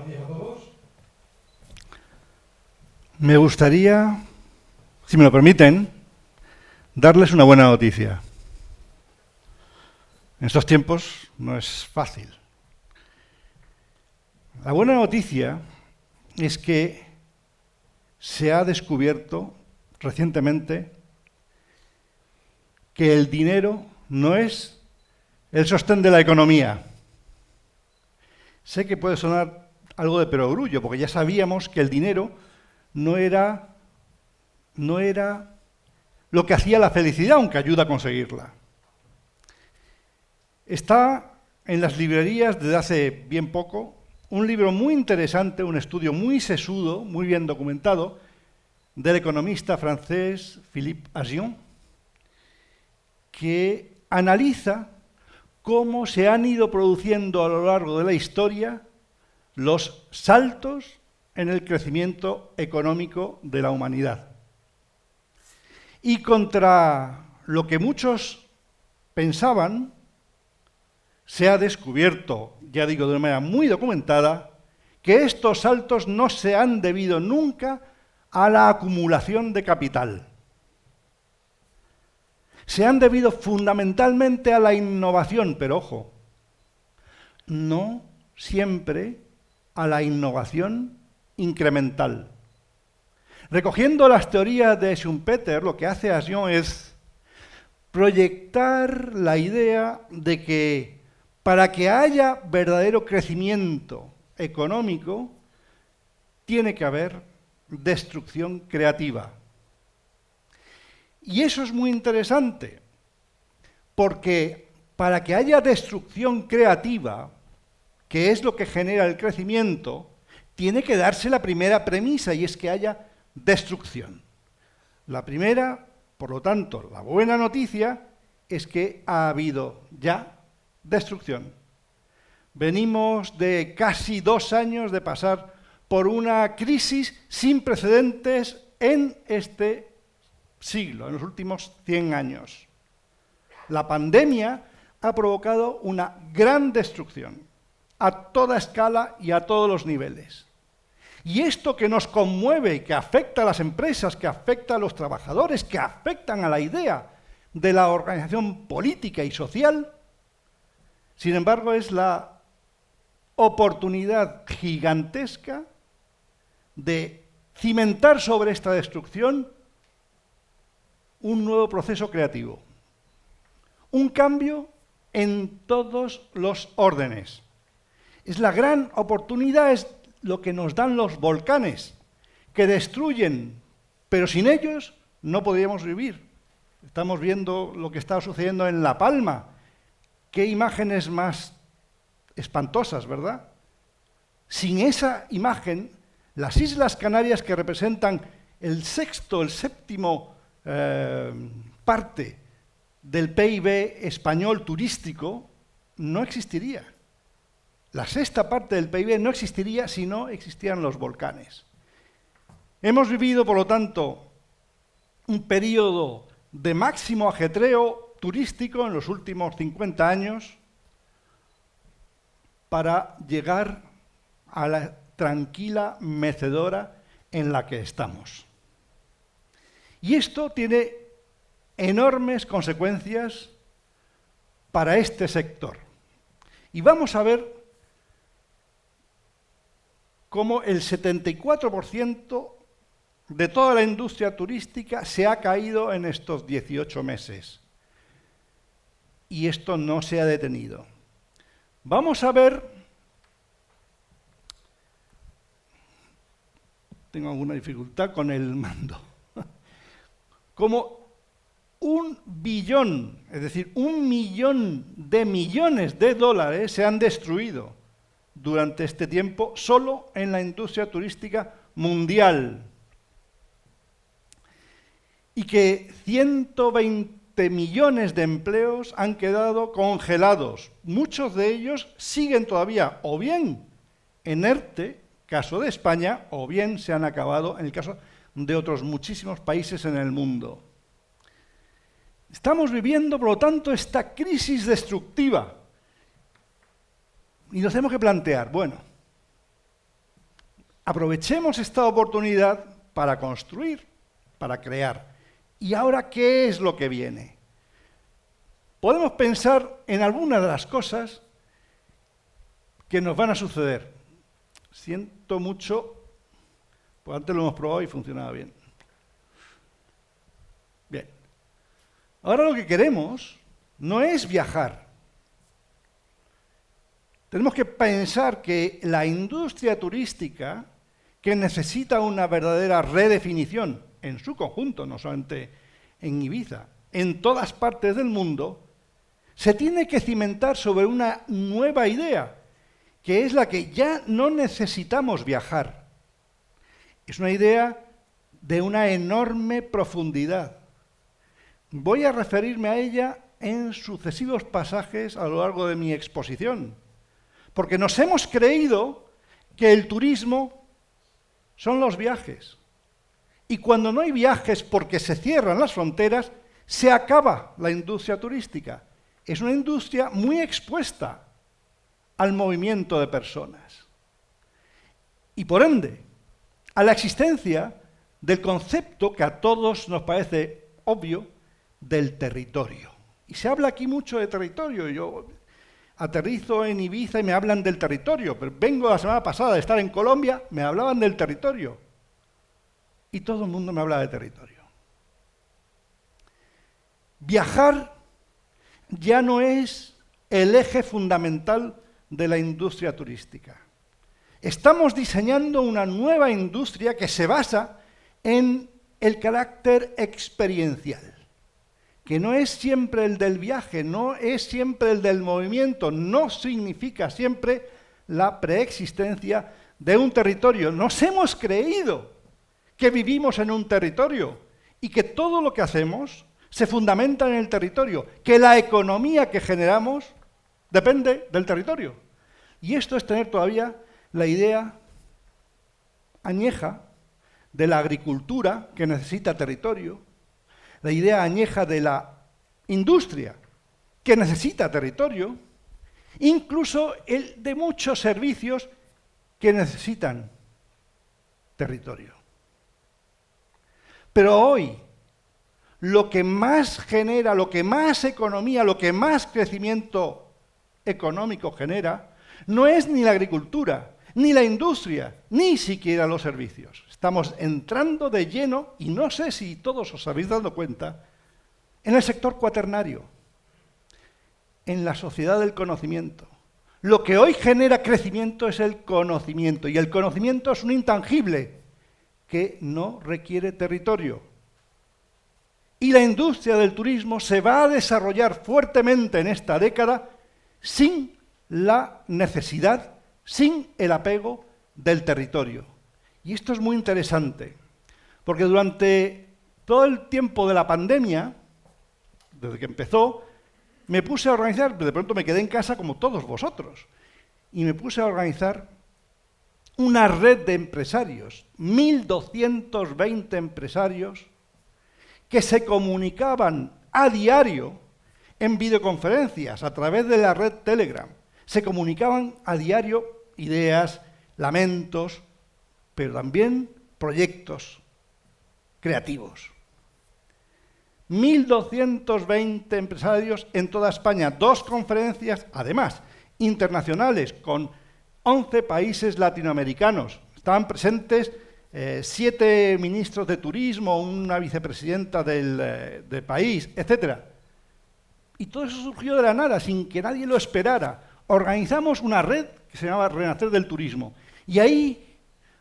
Buenos días a todos. Me gustaría, si me lo permiten, darles una buena noticia. En estos tiempos no es fácil. La buena noticia es que se ha descubierto recientemente que el dinero no es el sostén de la economía. Sé que puede sonar algo de perogrullo, porque ya sabíamos que el dinero no era lo que hacía la felicidad, aunque ayuda a conseguirla. Está en las librerías desde hace bien poco un libro muy interesante, un estudio muy sesudo, muy bien documentado, del economista francés Philippe Aghion, que analiza cómo se han ido produciendo a lo largo de la historia los saltos en el crecimiento económico de la humanidad. Y contra lo que muchos pensaban, se ha descubierto, ya digo de una manera muy documentada, que estos saltos no se han debido nunca a la acumulación de capital. Se han debido fundamentalmente a la innovación, pero ojo, no siempre a la innovación incremental. Recogiendo las teorías de Schumpeter, lo que hace Aghion es proyectar la idea de que para que haya verdadero crecimiento económico, tiene que haber destrucción creativa. Y eso es muy interesante, porque para que haya destrucción creativa, que es lo que genera el crecimiento, tiene que darse la primera premisa, y es que haya destrucción. La primera, por lo tanto, la buena noticia es que ha habido ya destrucción. Venimos de casi 2 años de pasar por una crisis sin precedentes en este siglo, en los últimos 100 años. La pandemia ha provocado una gran destrucción a toda escala y a todos los niveles. Y esto que nos conmueve y que afecta a las empresas, que afecta a los trabajadores, que afectan a la idea de la organización política y social, sin embargo, es la oportunidad gigantesca de cimentar sobre esta destrucción un nuevo proceso creativo, un cambio en todos los órdenes. Es la gran oportunidad, es lo que nos dan los volcanes, que destruyen, pero sin ellos no podríamos vivir. Estamos viendo lo que está sucediendo en La Palma. Qué imágenes más espantosas, ¿verdad? Sin esa imagen, las Islas Canarias, que representan el séptimo parte del PIB español turístico, no existiría. La 6ª parte del PIB no existiría si no existieran los volcanes. Hemos vivido, por lo tanto, un periodo de máximo ajetreo turístico en los últimos 50 años para llegar a la tranquila mecedora en la que estamos. Y esto tiene enormes consecuencias para este sector. Y vamos a ver cómo el 74% de toda la industria turística se ha caído en estos 18 meses. Y esto no se ha detenido. Vamos a ver, tengo alguna dificultad con el mando, como 1 billón, es decir, 1 millón de millones de dólares se han destruido durante este tiempo solo en la industria turística mundial. Y que 120 millones de empleos han quedado congelados. Muchos de ellos siguen todavía o bien en ERTE, caso de España, o bien se han acabado en el caso de otros muchísimos países en el mundo. Estamos viviendo, por lo tanto, esta crisis destructiva. Y nos tenemos que plantear, bueno, Aprovechemos esta oportunidad para construir, para crear. ¿Y ahora qué es lo que viene? Podemos pensar en algunas de las cosas que nos van a suceder. Siento mucho, pues antes lo hemos probado y funcionaba bien. Bien. Ahora lo que queremos no es viajar. Tenemos que pensar que la industria turística, que necesita una verdadera redefinición en su conjunto, no solamente en Ibiza, en todas partes del mundo, se tiene que cimentar sobre una nueva idea, que es la que ya no necesitamos viajar. Es una idea de una enorme profundidad. Voy a referirme a ella en sucesivos pasajes a lo largo de mi exposición, porque nos hemos creído que el turismo son los viajes. Y cuando no hay viajes porque se cierran las fronteras, se acaba la industria turística. Es una industria muy expuesta al movimiento de personas. Y por ende, a la existencia del concepto que a todos nos parece obvio del territorio. Y se habla aquí mucho de territorio. Yo aterrizo en Ibiza y me hablan del territorio, pero vengo la semana pasada de estar en Colombia, me hablaban del territorio. Y todo el mundo me habla de territorio. Viajar ya no es el eje fundamental de la industria turística. Estamos diseñando una nueva industria que se basa en el carácter experiencial, que no es siempre el del viaje, no es siempre el del movimiento, no significa siempre la preexistencia de un territorio. Nos hemos creído que vivimos en un territorio y que todo lo que hacemos se fundamenta en el territorio, que la economía que generamos depende del territorio. Y esto es tener todavía la idea añeja de la agricultura que necesita territorio, la idea añeja de la industria que necesita territorio, incluso el de muchos servicios que necesitan territorio. Pero hoy, lo que más genera, lo que más economía, lo que más crecimiento económico genera, no es ni la agricultura, ni la industria, ni siquiera los servicios. Estamos entrando de lleno, y no sé si todos os habéis dado cuenta, en el sector cuaternario, en la sociedad del conocimiento. Lo que hoy genera crecimiento es el conocimiento, y el conocimiento es un intangible que no requiere territorio. Y la industria del turismo se va a desarrollar fuertemente en esta década sin la necesidad, sin el apego del territorio. Y esto es muy interesante, porque durante todo el tiempo de la pandemia, desde que empezó, me puse a organizar, de pronto me quedé en casa como todos vosotros, y me puse a organizar una red de empresarios, 1.220 empresarios, que se comunicaban a diario en videoconferencias a través de la red Telegram. Se comunicaban a diario ideas, lamentos, pero también proyectos creativos. 1.220 empresarios en toda España, 2 conferencias, además, internacionales, con 11 países latinoamericanos. Estaban presentes 7 ministros de turismo, una vicepresidenta del país, etc. Y todo eso surgió de la nada, sin que nadie lo esperara. Organizamos una red que se llamaba Renacer del Turismo. Y ahí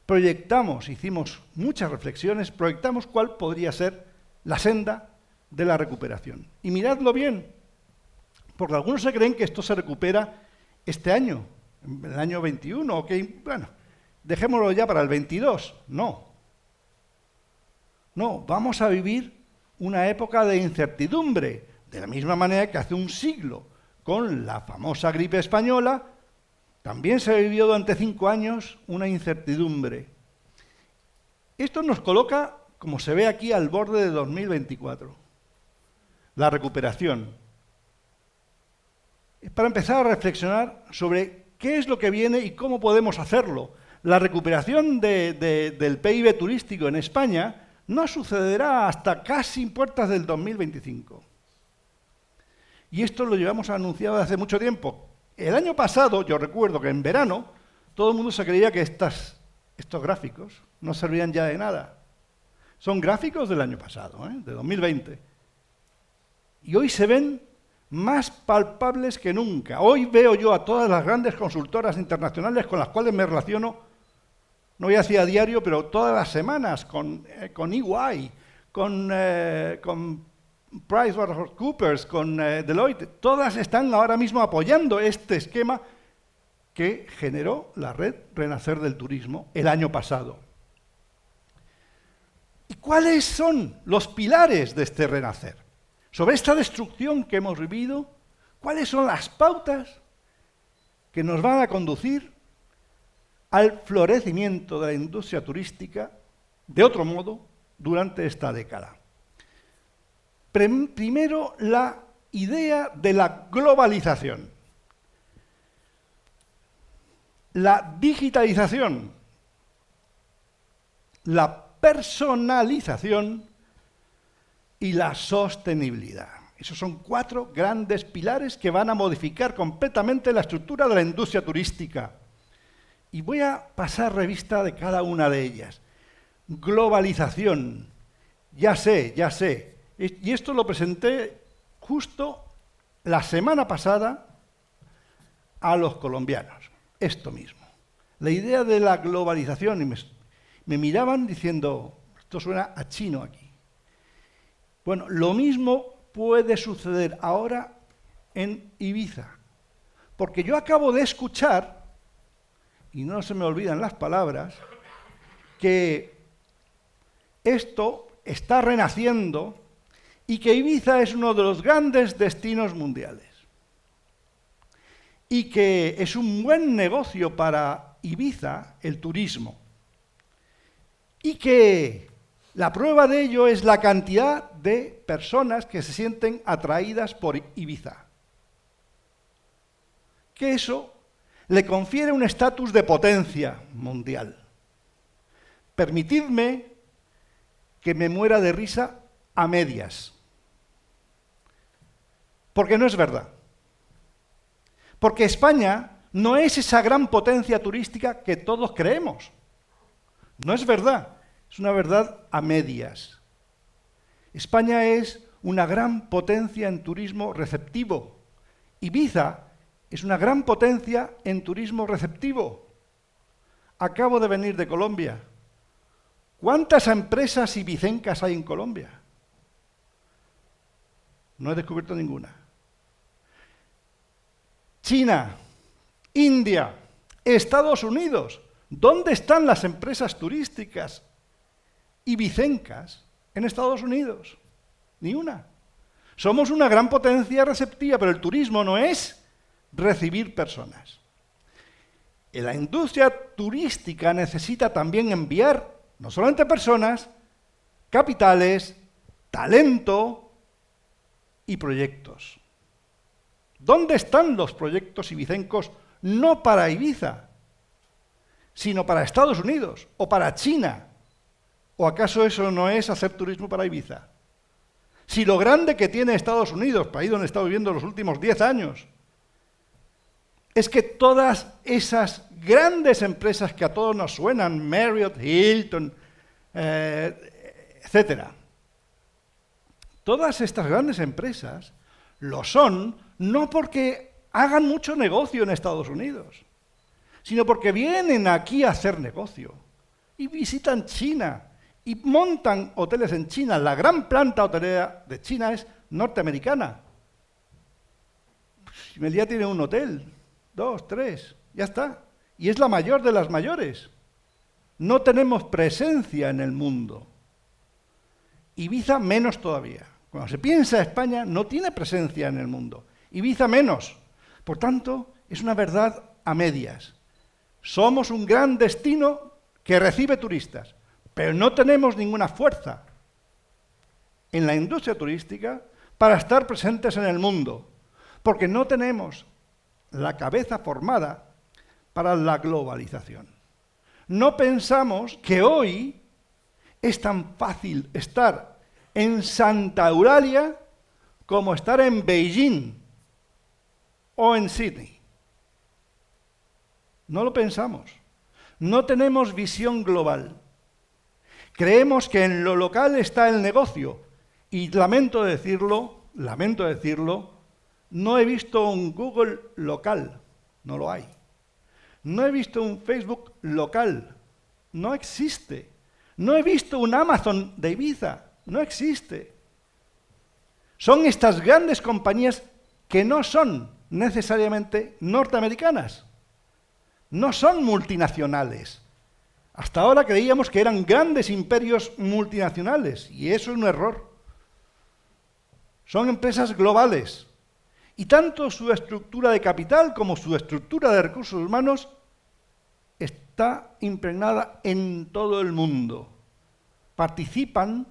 proyectamos, hicimos muchas reflexiones, proyectamos cuál podría ser la senda de la recuperación. Y miradlo bien, porque algunos se creen que esto se recupera este año, en el año 21, ok, bueno, dejémoslo ya para el 22. No, vamos a vivir una época de incertidumbre, de la misma manera que hace un siglo, con la famosa gripe española, también se vivió durante 5 años una incertidumbre. Esto nos coloca, como se ve aquí, al borde de 2024. La recuperación. Es para empezar a reflexionar sobre qué es lo que viene y cómo podemos hacerlo. la recuperación del PIB turístico en España no sucederá hasta casi puertas del 2025. Y esto lo llevamos anunciado desde hace mucho tiempo. El año pasado, yo recuerdo que en verano, todo el mundo se creía que estos gráficos no servían ya de nada. Son gráficos del año pasado, de 2020. Y hoy se ven más palpables que nunca. Hoy veo yo a todas las grandes consultoras internacionales con las cuales me relaciono, no voy a decir a diario, pero todas las semanas, con EY, con PricewaterhouseCoopers, con Deloitte, todas están ahora mismo apoyando este esquema que generó la red Renacer del Turismo el año pasado. ¿Y cuáles son los pilares de este renacer? Sobre esta destrucción que hemos vivido, ¿cuáles son las pautas que nos van a conducir al florecimiento de la industria turística de otro modo durante esta década? Primero, la idea de la globalización, la digitalización, la personalización y la sostenibilidad. Esos son 4 grandes pilares que van a modificar completamente la estructura de la industria turística. Y voy a pasar revista de cada una de ellas. Globalización. Ya sé. Y esto lo presenté justo la semana pasada a los colombianos. Esto mismo. La idea de la globalización. Y me miraban diciendo, esto suena a chino aquí. Bueno, lo mismo puede suceder ahora en Ibiza. Porque yo acabo de escuchar, y no se me olvidan las palabras, que esto está renaciendo y que Ibiza es uno de los grandes destinos mundiales. Y que es un buen negocio para Ibiza el turismo. Y que la prueba de ello es la cantidad de personas que se sienten atraídas por Ibiza. Que eso le confiere un estatus de potencia mundial. Permitidme que me muera de risa a medias. Porque no es verdad. Porque España no es esa gran potencia turística que todos creemos. No es verdad. Es una verdad a medias. España es una gran potencia en turismo receptivo. Ibiza es una gran potencia en turismo receptivo. Acabo de venir de Colombia. ¿Cuántas empresas ibicencas hay en Colombia? No he descubierto ninguna. China, India, Estados Unidos. ¿Dónde están las empresas turísticas ibicencas en Estados Unidos? Ni una. Somos una gran potencia receptiva, pero el turismo no es recibir personas. La industria turística necesita también enviar no solamente personas, capitales, talento y proyectos. ¿Dónde están los proyectos ibicencos no para Ibiza, sino para Estados Unidos o para China? ¿O acaso eso no es hacer turismo para Ibiza? Si lo grande que tiene Estados Unidos, país donde he estado viviendo los últimos 10 años, es que todas esas grandes empresas que a todos nos suenan, Marriott, Hilton, etcétera, todas estas grandes empresas lo son no porque hagan mucho negocio en Estados Unidos, sino porque vienen aquí a hacer negocio y visitan China y montan hoteles en China. La gran planta hotelera de China es norteamericana. Meliá tiene un hotel, 2, 3, ya está. Y es la mayor de las mayores. No tenemos presencia en el mundo. Ibiza menos todavía. Cuando se piensa España, no tiene presencia en el mundo. Ibiza menos. Por tanto, es una verdad a medias. Somos un gran destino que recibe turistas, pero no tenemos ninguna fuerza en la industria turística para estar presentes en el mundo, porque no tenemos la cabeza formada para la globalización. no pensamos que hoy es tan fácil estar en Santa Eulalia como estar en Beijing o en Sydney. No lo pensamos. No tenemos visión global. Creemos que en lo local está el negocio. Y lamento decirlo, no he visto un Google local. No lo hay. No he visto un Facebook local. No existe. No he visto un Amazon de Ibiza. No existe. Son estas grandes compañías que no son necesariamente norteamericanas. No son multinacionales. Hasta ahora creíamos que eran grandes imperios multinacionales, y eso es un error. Son empresas globales. Y tanto su estructura de capital como su estructura de recursos humanos está impregnada en todo el mundo. Participan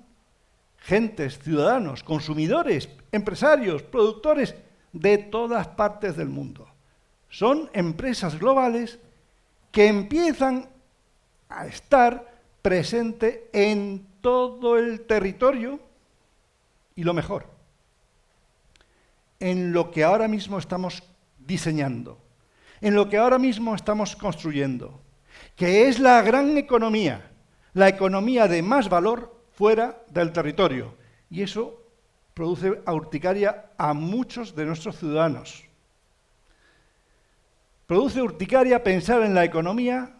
gentes, ciudadanos, consumidores, empresarios, productores de todas partes del mundo. Son empresas globales que empiezan a estar presentes en todo el territorio y lo mejor, en lo que ahora mismo estamos diseñando, en lo que ahora mismo estamos construyendo, que es la gran economía, la economía de más valor fuera del territorio. Y eso produce urticaria a muchos de nuestros ciudadanos. Produce urticaria pensar en la economía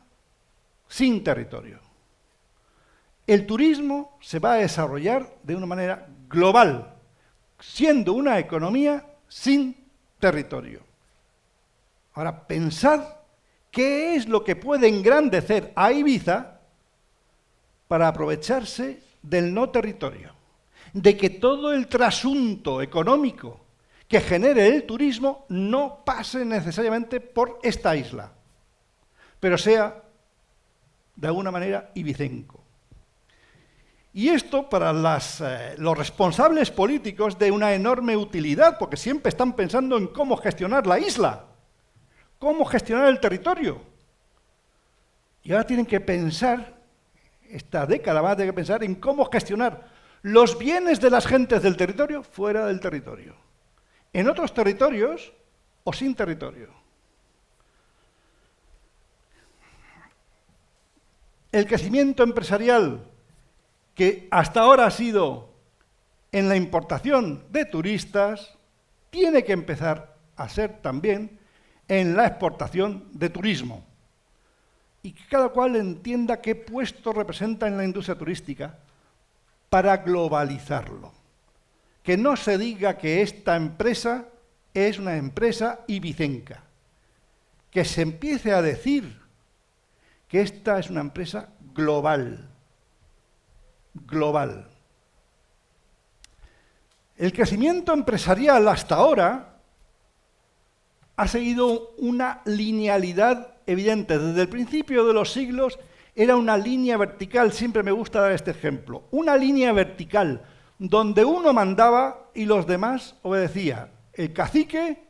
sin territorio. El turismo se va a desarrollar de una manera global, siendo una economía sin territorio. Ahora, pensad qué es lo que puede engrandecer a Ibiza para aprovecharse del no territorio, de que todo el trasunto económico que genere el turismo no pase necesariamente por esta isla, pero sea de alguna manera ibicenco. Y esto para los responsables políticos de una enorme utilidad, porque siempre están pensando en cómo gestionar la isla, cómo gestionar el territorio. Y ahora tienen que pensar, esta década van a tener que pensar en cómo gestionar los bienes de las gentes del territorio fuera del territorio, en otros territorios o sin territorio. El crecimiento empresarial que hasta ahora ha sido en la importación de turistas, tiene que empezar a ser también en la exportación de turismo. Y que cada cual entienda qué puesto representa en la industria turística para globalizarlo. Que no se diga que esta empresa es una empresa ibicenca. Que se empiece a decir que esta es una empresa global. Global. El crecimiento empresarial hasta ahora ha seguido una linealidad evidente. Desde el principio de los siglos era una línea vertical, siempre me gusta dar este ejemplo, una línea vertical donde uno mandaba y los demás obedecían, el cacique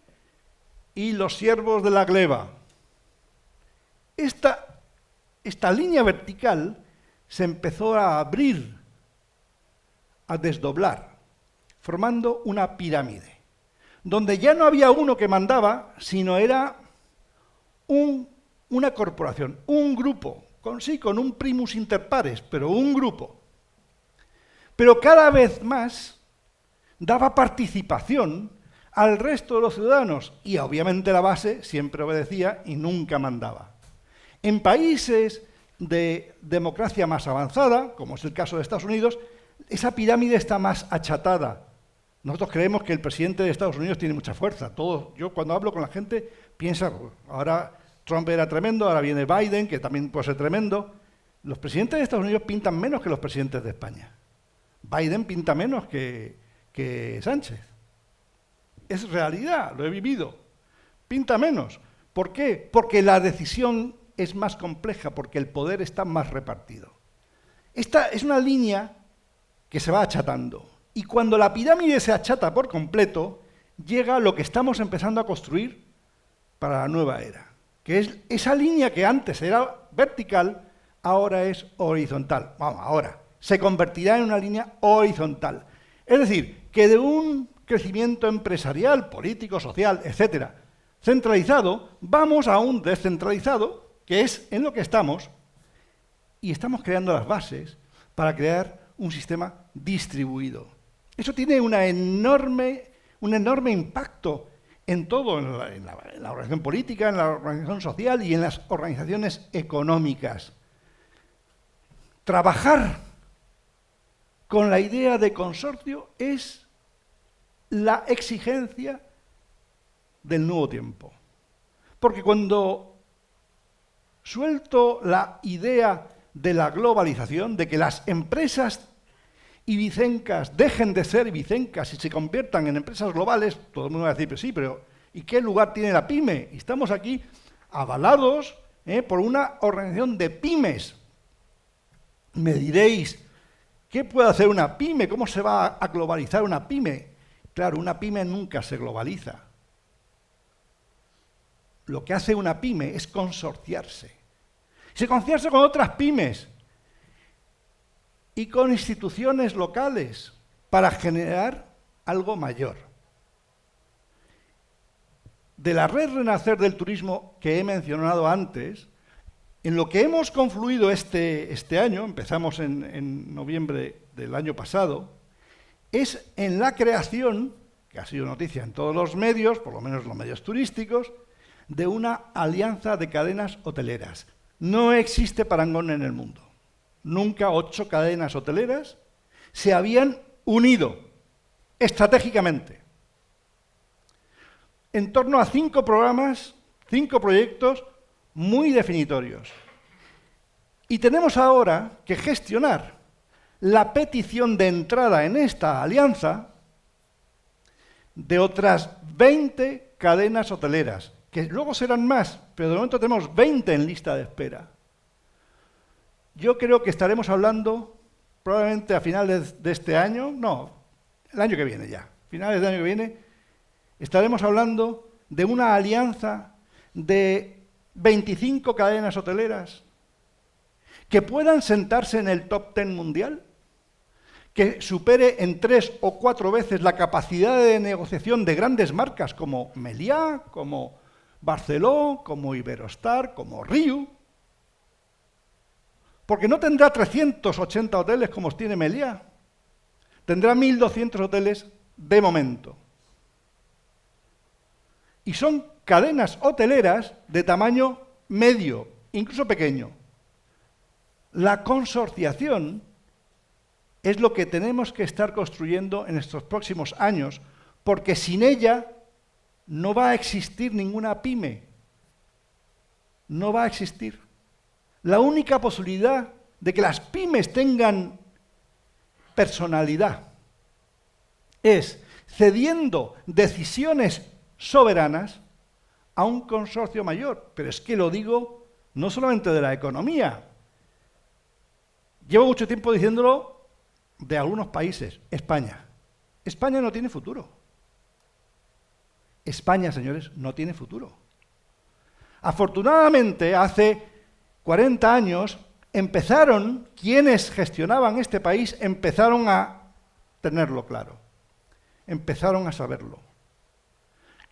y los siervos de la gleba. Esta línea vertical se empezó a abrir, a desdoblar, formando una pirámide, donde ya no había uno que mandaba, sino era una corporación, un grupo, con un primus inter pares, pero un grupo. Pero cada vez más daba participación al resto de los ciudadanos, y obviamente la base siempre obedecía y nunca mandaba. En países de democracia más avanzada, como es el caso de Estados Unidos, esa pirámide está más achatada. Nosotros creemos que el presidente de Estados Unidos tiene mucha fuerza. Yo cuando hablo con la gente pienso, ahora Trump era tremendo, ahora viene Biden, que también puede ser tremendo. Los presidentes de Estados Unidos pintan menos que los presidentes de España. Biden pinta menos que Sánchez. Es realidad, lo he vivido. Pinta menos. ¿Por qué? Porque la decisión es más compleja, porque el poder está más repartido. Esta es una línea que se va achatando. Y cuando la pirámide se achata por completo, llega lo que estamos empezando a construir para la nueva era, que es esa línea que antes era vertical, ahora es horizontal. Vamos, ahora. Se convertirá en una línea horizontal. Es decir, que de un crecimiento empresarial, político, social, etcétera, centralizado, vamos a un descentralizado, que es en lo que estamos, y estamos creando las bases para crear un sistema distribuido. Eso tiene un enorme impacto en todo, en la organización política, en la organización social y en las organizaciones económicas. Trabajar con la idea de consorcio es la exigencia del nuevo tiempo. Porque cuando suelto la idea de la globalización, de que las empresas ibicencas dejen de ser ibicencas y se conviertan en empresas globales, todo el mundo va a decir, pero sí, pero ¿y qué lugar tiene la pyme? Y estamos aquí avalados por una organización de pymes. Me diréis, ¿qué puede hacer una pyme? ¿Cómo se va a globalizar una pyme? Claro, una pyme nunca se globaliza. Lo que hace una pyme es consorciarse. Se consorcia con otras pymes y con instituciones locales para generar algo mayor. De la red Renacer del turismo que he mencionado antes, en lo que hemos confluido este año, empezamos en noviembre del año pasado, es en la creación, que ha sido noticia en todos los medios, por lo menos los medios turísticos, de una alianza de cadenas hoteleras. No existe parangón en el mundo. Nunca 8 cadenas hoteleras se habían unido estratégicamente en torno a 5 programas, 5 proyectos muy definitorios. Y tenemos ahora que gestionar la petición de entrada en esta alianza de otras 20 cadenas hoteleras, que luego serán más, pero de momento tenemos 20 en lista de espera. Yo creo que estaremos hablando, probablemente a finales de este año, no, el año que viene ya, finales del año que viene, estaremos hablando de una alianza de 25 cadenas hoteleras que puedan sentarse en el top 10 mundial, que supere en 3 o 4 veces la capacidad de negociación de grandes marcas como Meliá, como Barceló, como Iberostar, como Riu, porque no tendrá 380 hoteles como tiene Meliá, tendrá 1.200 hoteles de momento. Y son cadenas hoteleras de tamaño medio, incluso pequeño. La consorciación es lo que tenemos que estar construyendo en estos próximos años, porque sin ella no va a existir ninguna pyme. No va a existir. La única posibilidad de que las pymes tengan personalidad es cediendo decisiones soberanas a un consorcio mayor. Pero es que lo digo no solamente de la economía. Llevo mucho tiempo diciéndolo de algunos países. España. España no tiene futuro. España, señores, no tiene futuro. Afortunadamente, hace 40 años, quienes gestionaban este país empezaron a tenerlo claro. Empezaron a saberlo.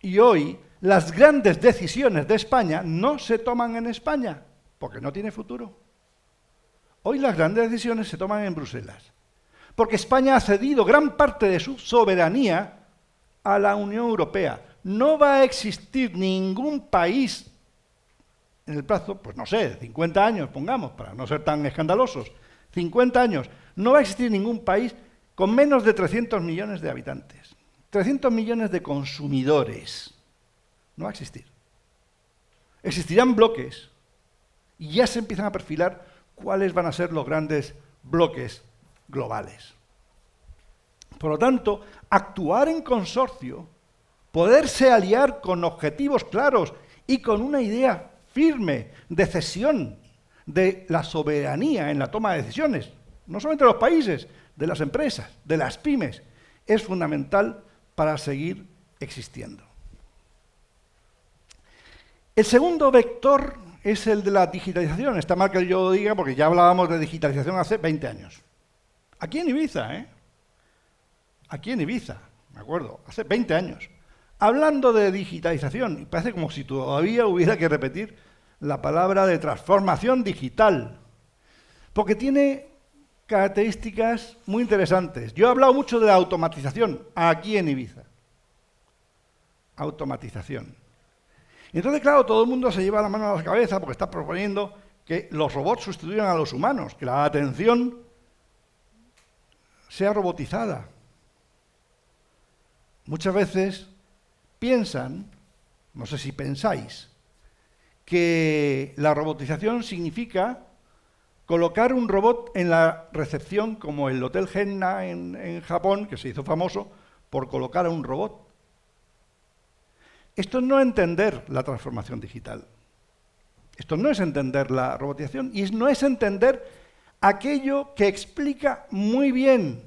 Y hoy, las grandes decisiones de España no se toman en España, porque no tiene futuro. Hoy las grandes decisiones se toman en Bruselas, porque España ha cedido gran parte de su soberanía a la Unión Europea. No va a existir ningún país en el plazo, pues no sé, 50 años, pongamos, para no ser tan escandalosos, 50 años, no va a existir ningún país con menos de 300 millones de habitantes, 300 millones de consumidores. No va a existir. Existirán bloques y ya se empiezan a perfilar cuáles van a ser los grandes bloques globales. Por lo tanto, actuar en consorcio, poderse aliar con objetivos claros y con una idea firme de cesión de la soberanía en la toma de decisiones, no solamente de los países, de las empresas, de las pymes, es fundamental para seguir existiendo. El segundo vector es el de la digitalización. Está mal que yo lo diga porque ya hablábamos de digitalización hace 20 años. Aquí en Ibiza, ¿eh? Aquí en Ibiza, me acuerdo, hace 20 años. Hablando de digitalización, y parece como si todavía hubiera que repetir la palabra de transformación digital, porque tiene características muy interesantes. Yo he hablado mucho de la automatización aquí en Ibiza. Automatización. Entonces, claro, todo el mundo se lleva la mano a la cabeza porque está proponiendo que los robots sustituyan a los humanos, que la atención sea robotizada. Muchas veces piensan, no sé si pensáis, que la robotización significa colocar un robot en la recepción, como el Hotel Genna en Japón, que se hizo famoso por colocar a un robot. Esto no es entender la transformación digital. Esto no es entender la robotización y no es entender aquello que explica muy bien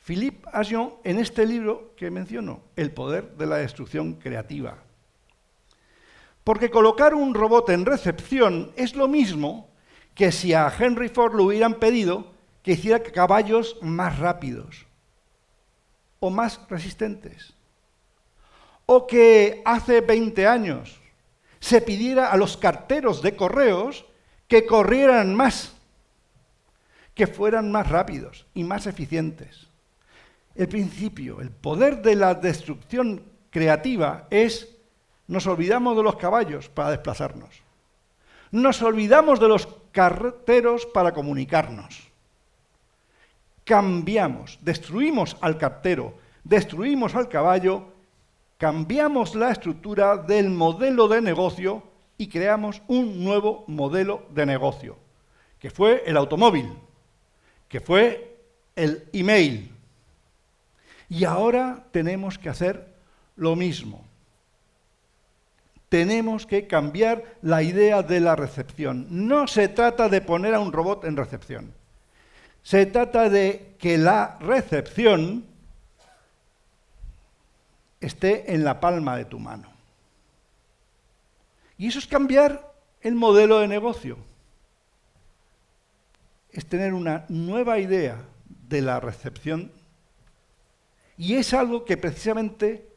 Philippe Aghion en este libro que menciono, El poder de la destrucción creativa. Porque colocar un robot en recepción es lo mismo que si a Henry Ford le hubieran pedido que hiciera caballos más rápidos o más resistentes. O que hace 20 años se pidiera a los carteros de correos que corrieran más, que fueran más rápidos y más eficientes. El principio, el poder de la destrucción creativa es: nos olvidamos de los caballos para desplazarnos. Nos olvidamos de los carteros para comunicarnos. Cambiamos, destruimos al cartero, destruimos al caballo, cambiamos la estructura del modelo de negocio y creamos un nuevo modelo de negocio, que fue el automóvil, que fue el email. Y ahora tenemos que hacer lo mismo. Tenemos que cambiar la idea de la recepción. No se trata de poner a un robot en recepción. Se trata de que la recepción esté en la palma de tu mano. Y eso es cambiar el modelo de negocio. Es tener una nueva idea de la recepción. Y es algo que precisamente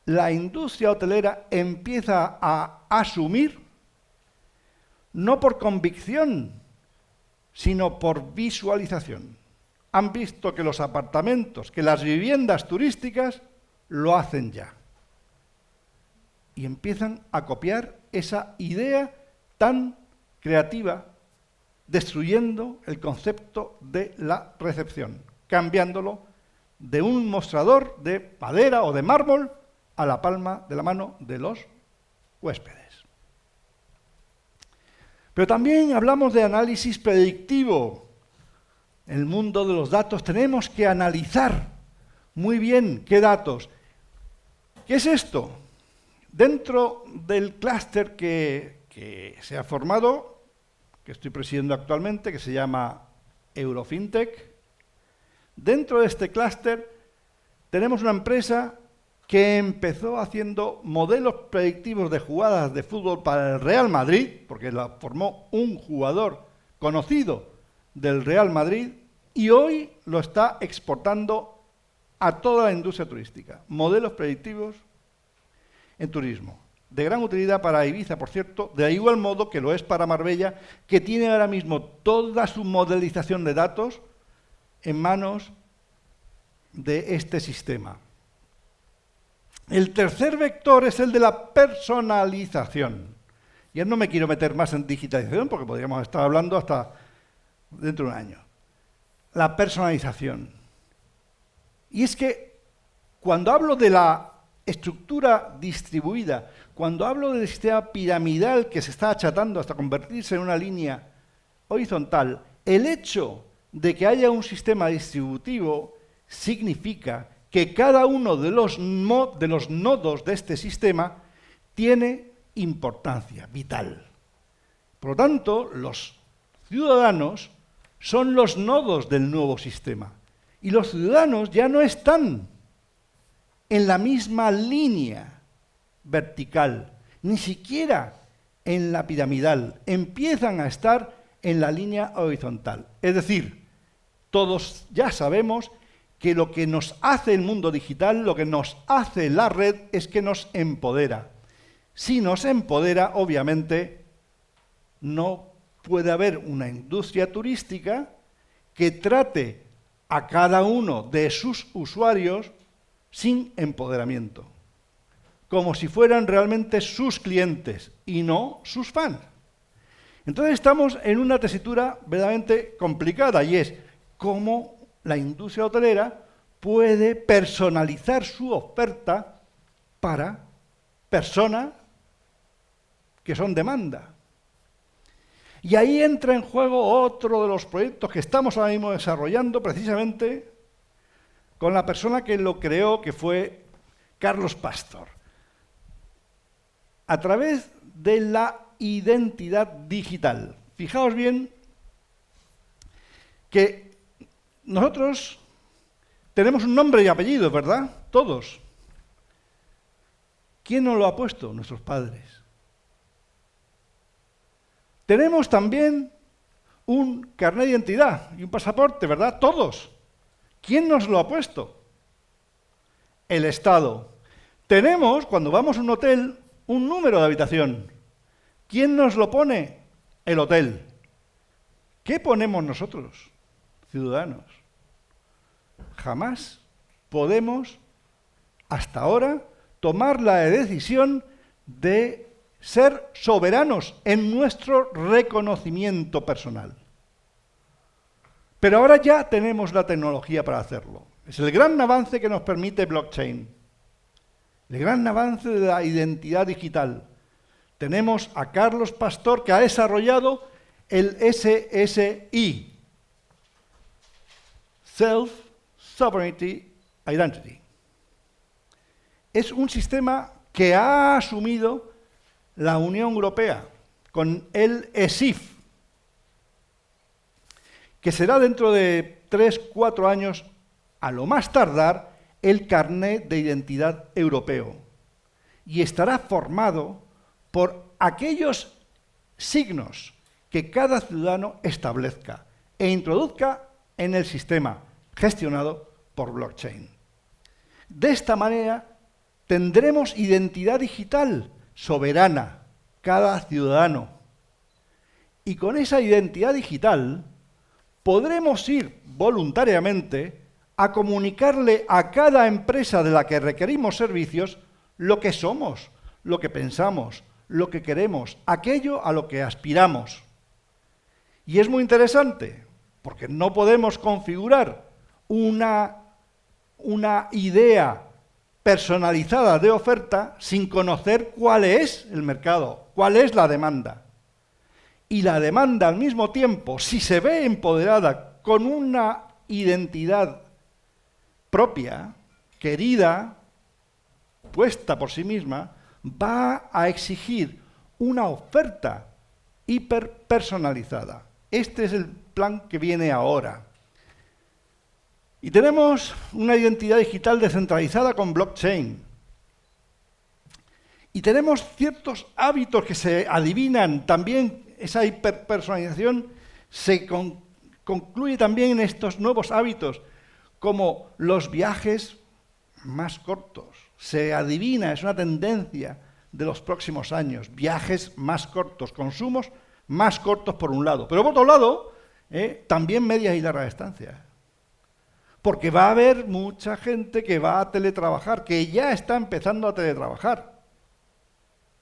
la industria hotelera empieza a asumir, no por convicción, sino por visualización. Han visto que los apartamentos, que las viviendas turísticas lo hacen ya. Y empiezan a copiar esa idea tan creativa, destruyendo el concepto de la recepción, cambiándolo de un mostrador de madera o de mármol a la palma de la mano de los huéspedes. Pero también hablamos de análisis predictivo. En el mundo de los datos tenemos que analizar muy bien qué datos. ¿Qué es esto? Dentro del clúster que se ha formado, que estoy presidiendo actualmente, que se llama Eurofintech, dentro de este clúster tenemos una empresa que empezó haciendo modelos predictivos de jugadas de fútbol para el Real Madrid, porque la formó un jugador conocido del Real Madrid, y hoy lo está exportando a toda la industria turística. Modelos predictivos en turismo, de gran utilidad para Ibiza, por cierto, de igual modo que lo es para Marbella, que tiene ahora mismo toda su modelización de datos en manos de este sistema. El tercer vector es el de la personalización. Ya no me quiero meter más en digitalización porque podríamos estar hablando hasta dentro de un año. La personalización. Y es que cuando hablo de la estructura distribuida, cuando hablo del sistema piramidal que se está achatando hasta convertirse en una línea horizontal, el hecho de que haya un sistema distributivo significa que cada uno de los nodos de este sistema tiene importancia vital. Por lo tanto, los ciudadanos son los nodos del nuevo sistema. Y los ciudadanos ya no están en la misma línea vertical, ni siquiera en la piramidal, empiezan a estar en la línea horizontal. Es decir, todos ya sabemos que lo que nos hace el mundo digital, lo que nos hace la red, es que nos empodera. Si nos empodera, obviamente, no puede haber una industria turística que trate a cada uno de sus usuarios sin empoderamiento, como si fueran realmente sus clientes y no sus fans. Entonces estamos en una tesitura verdaderamente complicada, y es cómo la industria hotelera puede personalizar su oferta para personas que son demanda. Y ahí entra en juego otro de los proyectos que estamos ahora mismo desarrollando, precisamente con la persona que lo creó, que fue Carlos Pastor. A través de la identidad digital. Fijaos bien que nosotros tenemos un nombre y apellido, ¿verdad? Todos. ¿Quién nos lo ha puesto? Nuestros padres. Tenemos también un carnet de identidad y un pasaporte, ¿verdad? Todos. ¿Quién nos lo ha puesto? El Estado. Tenemos, cuando vamos a un hotel, un número de habitación. ¿Quién nos lo pone? El hotel. ¿Qué ponemos nosotros, ciudadanos? Jamás podemos, hasta ahora, tomar la decisión de ser soberanos en nuestro reconocimiento personal. Pero ahora ya tenemos la tecnología para hacerlo. Es el gran avance que nos permite blockchain. El gran avance de la identidad digital. Tenemos a Carlos Pastor, que ha desarrollado el SSI, Self-Sovereignty Identity. Es un sistema que ha asumido la Unión Europea con el ESIF, que será dentro de 3-4 años, a lo más tardar, el carnet de identidad europeo. Y estará formado por aquellos signos que cada ciudadano establezca e introduzca en el sistema gestionado por blockchain. De esta manera tendremos identidad digital soberana, cada ciudadano. Y con esa identidad digital podremos ir voluntariamente a comunicarle a cada empresa de la que requerimos servicios lo que somos, lo que pensamos, lo que queremos, aquello a lo que aspiramos. Y es muy interesante, porque no podemos configurar una idea personalizada de oferta sin conocer cuál es el mercado, cuál es la demanda. Y la demanda al mismo tiempo, si se ve empoderada con una identidad propia, querida, puesta por sí misma, va a exigir una oferta hiperpersonalizada. Este es el plan que viene ahora. Y tenemos una identidad digital descentralizada con blockchain. Y tenemos ciertos hábitos que se adivinan. También esa hiperpersonalización se concluye también en estos nuevos hábitos, como los viajes más cortos. Se adivina, es una tendencia de los próximos años. Viajes más cortos, consumos más cortos por un lado. Pero por otro lado, también medias y largas distancias. Porque va a haber mucha gente que va a teletrabajar, que ya está empezando a teletrabajar.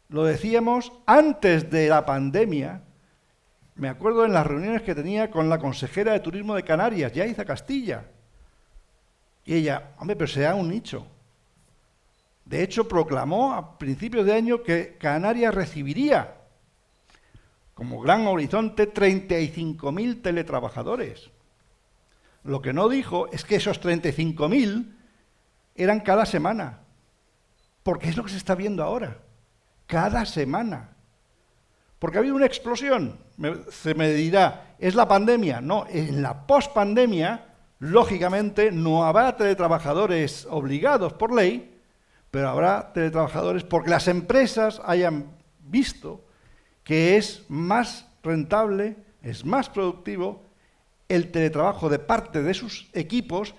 Lo decíamos antes de la pandemia. Me acuerdo en las reuniones que tenía con la consejera de Turismo de Canarias, Yaiza Castilla. Y ella, hombre, pero será un nicho. De hecho, proclamó a principios de año que Canarias recibiría, como gran horizonte, 35.000 teletrabajadores. Lo que no dijo es que esos 35.000 eran cada semana, porque es lo que se está viendo ahora, cada semana. Porque ha habido una explosión. Se me dirá, ¿es la pandemia? No, en la pospandemia, lógicamente, no habrá teletrabajadores obligados por ley, pero habrá teletrabajadores porque las empresas hayan visto que es más rentable, es más productivo el teletrabajo de parte de sus equipos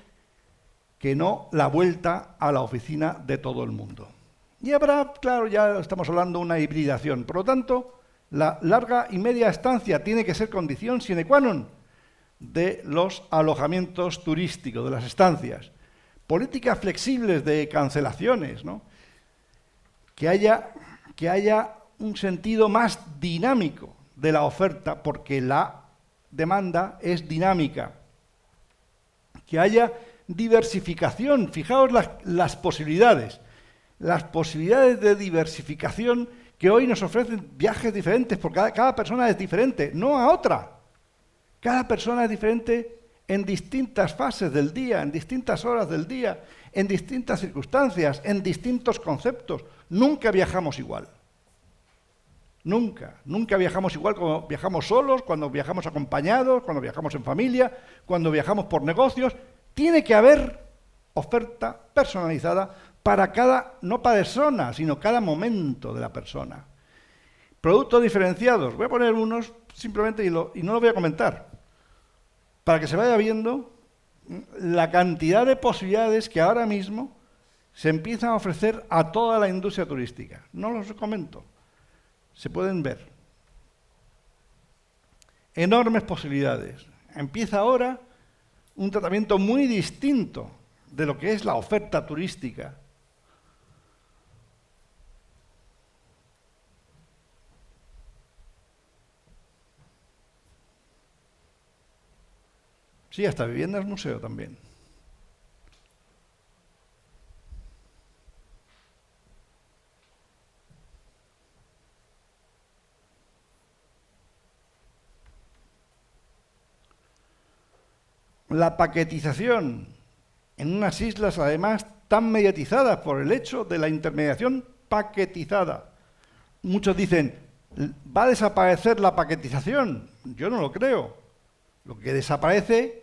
que no la vuelta a la oficina de todo el mundo. Y habrá, claro, ya estamos hablando de una hibridación. Por lo tanto, la larga y media estancia tiene que ser condición sine qua non de los alojamientos turísticos, de las estancias. Políticas flexibles de cancelaciones, ¿no? Que haya un sentido más dinámico de la oferta, porque la demanda es dinámica. Que haya diversificación. Fijaos las posibilidades de diversificación que hoy nos ofrecen viajes diferentes, porque cada persona es diferente, no a otra. Cada persona es diferente en distintas fases del día, en distintas horas del día, en distintas circunstancias, en distintos conceptos. Nunca viajamos igual. Nunca viajamos igual cuando viajamos solos, cuando viajamos acompañados, cuando viajamos en familia, cuando viajamos por negocios. Tiene que haber oferta personalizada para cada, no persona, sino cada momento de la persona. Productos diferenciados. Voy a poner unos simplemente y no lo voy a comentar, para que se vaya viendo la cantidad de posibilidades que ahora mismo se empiezan a ofrecer a toda la industria turística. No los comento. Se pueden ver. Enormes posibilidades. Empieza ahora un tratamiento muy distinto de lo que es la oferta turística. Sí, hasta viviendas museo también. La paquetización en unas islas, además, tan mediatizadas por el hecho de la intermediación paquetizada. Muchos dicen, ¿va a desaparecer la paquetización? Yo no lo creo. Lo que desaparece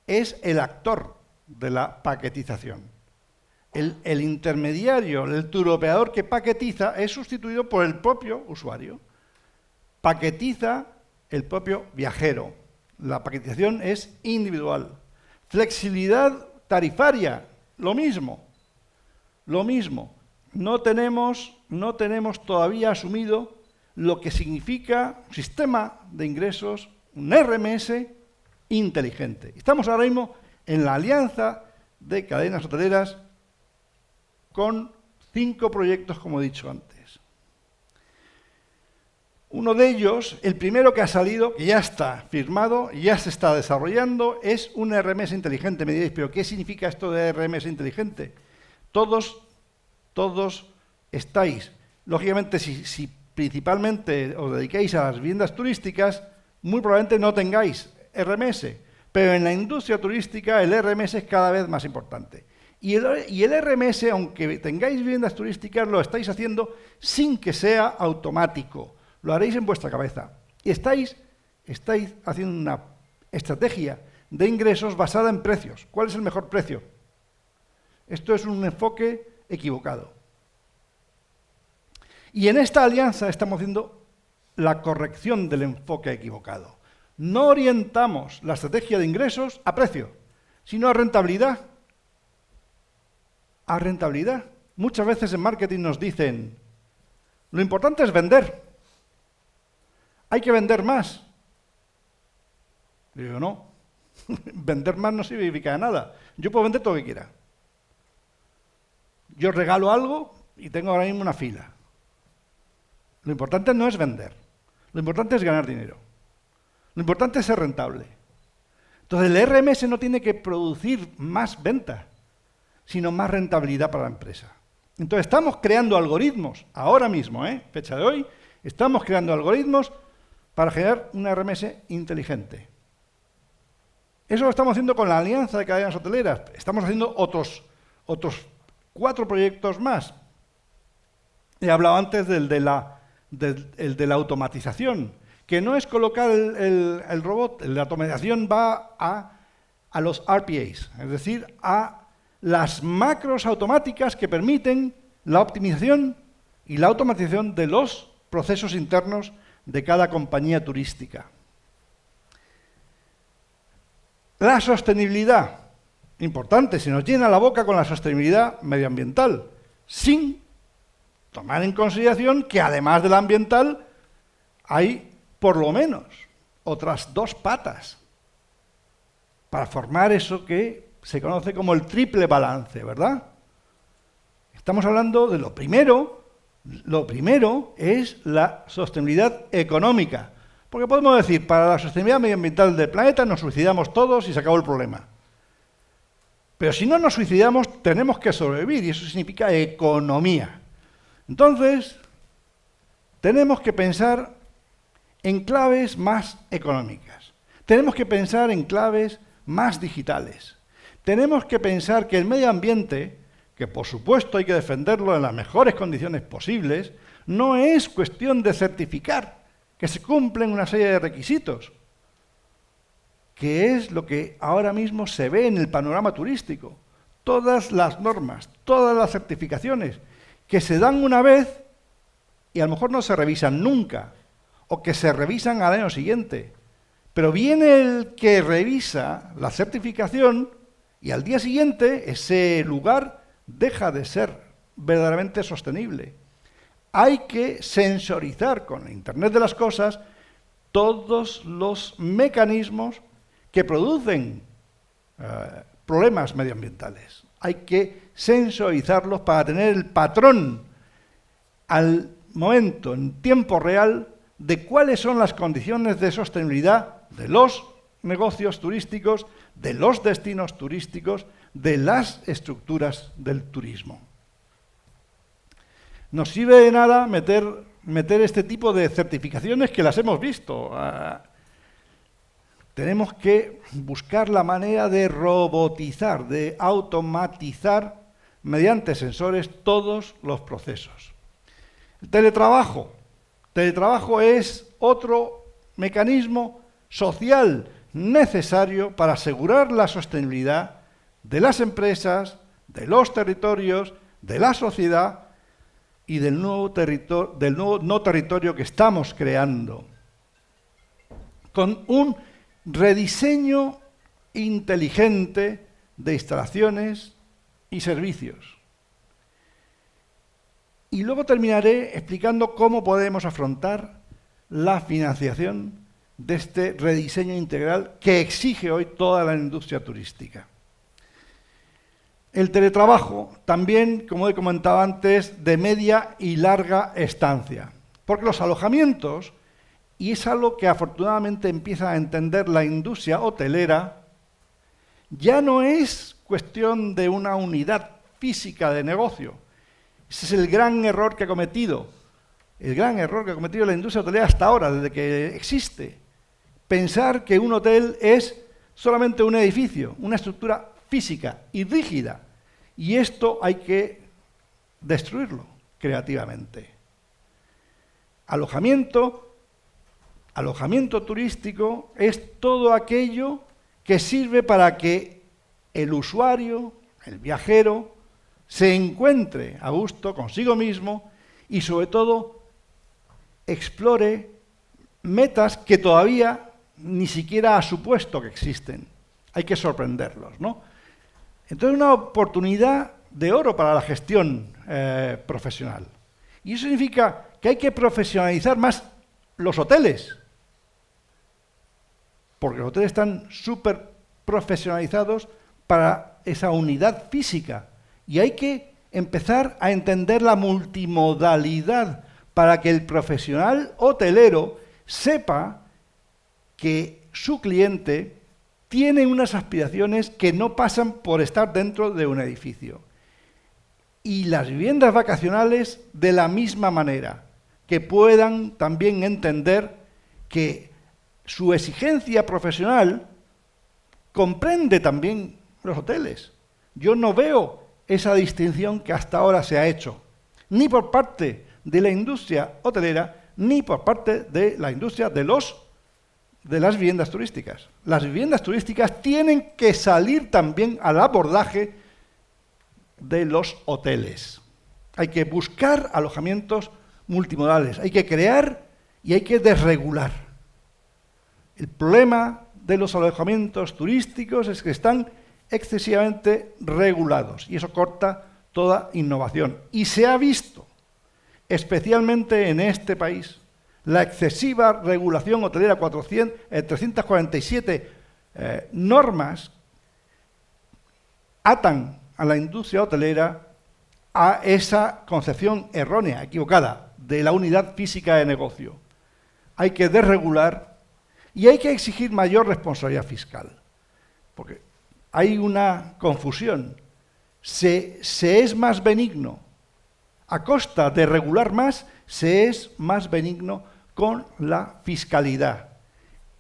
es el actor de la paquetización. El intermediario, el turoperador que paquetiza es sustituido por el propio usuario. Paquetiza el propio viajero. La paquetización es individual. Flexibilidad tarifaria, lo mismo. No tenemos todavía asumido lo que significa un sistema de ingresos, un RMS inteligente. Estamos ahora mismo en la alianza de cadenas hoteleras con 5 proyectos, como he dicho antes. Uno de ellos, el primero que ha salido, que ya está firmado, ya se está desarrollando, es un RMS inteligente. Me diréis, ¿pero qué significa esto de RMS inteligente? Todos estáis, lógicamente, si principalmente os dedicáis a las viviendas turísticas, muy probablemente no tengáis RMS, pero en la industria turística el RMS es cada vez más importante. Y el RMS, aunque tengáis viviendas turísticas, lo estáis haciendo sin que sea automático. Lo haréis en vuestra cabeza. Y estáis haciendo una estrategia de ingresos basada en precios. ¿Cuál es el mejor precio? Esto es un enfoque equivocado. Y en esta alianza estamos haciendo la corrección del enfoque equivocado. No orientamos la estrategia de ingresos a precio, sino a rentabilidad. A rentabilidad. Muchas veces en marketing nos dicen, lo importante es vender. Hay que vender más. Digo, no. Vender más no significa nada. Yo puedo vender todo lo que quiera. Yo regalo algo y tengo ahora mismo una fila. Lo importante no es vender. Lo importante es ganar dinero. Lo importante es ser rentable. Entonces el RMS no tiene que producir más ventas, sino más rentabilidad para la empresa. Entonces estamos creando algoritmos, ahora mismo, fecha de hoy, estamos creando algoritmos para generar un RMS inteligente. Eso lo estamos haciendo con la Alianza de Cadenas Hoteleras. Estamos haciendo otros 4 proyectos más. He hablado antes del de la automatización, que no es colocar el robot. La automatización va a los RPAs, es decir, a las macros automáticas que permiten la optimización y la automatización de los procesos internos de cada compañía turística. La sostenibilidad, importante, se nos llena la boca con la sostenibilidad medioambiental, sin tomar en consideración que además de la ambiental hay por lo menos otras dos patas para formar eso que se conoce como el triple balance, ¿verdad? Estamos hablando de lo primero es la sostenibilidad económica, porque podemos decir, para la sostenibilidad medioambiental del planeta nos suicidamos todos y se acabó el problema. Pero si no nos suicidamos, tenemos que sobrevivir, y eso significa economía. Entonces, tenemos que pensar en claves más económicas. Tenemos que pensar en claves más digitales. Tenemos que pensar que el medio ambiente, que por supuesto hay que defenderlo en las mejores condiciones posibles, no es cuestión de certificar que se cumplen una serie de requisitos, que es lo que ahora mismo se ve en el panorama turístico. Todas las normas, todas las certificaciones que se dan una vez y a lo mejor no se revisan nunca, o que se revisan al año siguiente. Pero viene el que revisa la certificación y al día siguiente ese lugar deja de ser verdaderamente sostenible. Hay que sensorizar con Internet de las cosas todos los mecanismos que producen problemas medioambientales. Hay que sensorizarlos para tener el patrón al momento, en tiempo real, de cuáles son las condiciones de sostenibilidad de los negocios turísticos, de los destinos turísticos, de las estructuras del turismo. No sirve de nada meter este tipo de certificaciones que las hemos visto. Tenemos que buscar la manera de robotizar, de automatizar mediante sensores todos los procesos. El teletrabajo. Teletrabajo es otro mecanismo social necesario para asegurar la sostenibilidad de las empresas, de los territorios, de la sociedad y del nuevo no territorio que estamos creando, con un rediseño inteligente de instalaciones y servicios. Y luego terminaré explicando cómo podemos afrontar la financiación de este rediseño integral que exige hoy toda la industria turística. El teletrabajo también, como he comentado antes, de media y larga estancia. Porque los alojamientos, y es algo que afortunadamente empieza a entender la industria hotelera, ya no es cuestión de una unidad física de negocio. Ese es el gran error que ha cometido. El gran error que ha cometido la industria hotelera hasta ahora, desde que existe. Pensar que un hotel es solamente un edificio, una estructura física y rígida. Y esto hay que destruirlo creativamente. Alojamiento turístico es todo aquello que sirve para que el usuario, el viajero, se encuentre a gusto consigo mismo y sobre todo explore metas que todavía ni siquiera ha supuesto que existen. Hay que sorprenderlos, ¿no? Entonces, una oportunidad de oro para la gestión profesional. Y eso significa que hay que profesionalizar más los hoteles, porque los hoteles están súper profesionalizados para esa unidad física. Y hay que empezar a entender la multimodalidad para que el profesional hotelero sepa que su cliente tiene unas aspiraciones que no pasan por estar dentro de un edificio. Y las viviendas vacacionales de la misma manera, que puedan también entender que su exigencia profesional comprende también los hoteles. Yo no veo esa distinción que hasta ahora se ha hecho, ni por parte de la industria hotelera, ni por parte de la industria de las viviendas turísticas. Las viviendas turísticas tienen que salir también al abordaje de los hoteles. Hay que buscar alojamientos multimodales. Hay que crear y hay que desregular. El problema de los alojamientos turísticos es que están excesivamente regulados y eso corta toda innovación. Y se ha visto, especialmente en este país, la excesiva regulación hotelera, 347 normas atan a la industria hotelera a esa concepción errónea, equivocada, de la unidad física de negocio. Hay que desregular y hay que exigir mayor responsabilidad fiscal, porque hay una confusión. Se es más benigno a costa de regular más, se es más benigno con la fiscalidad.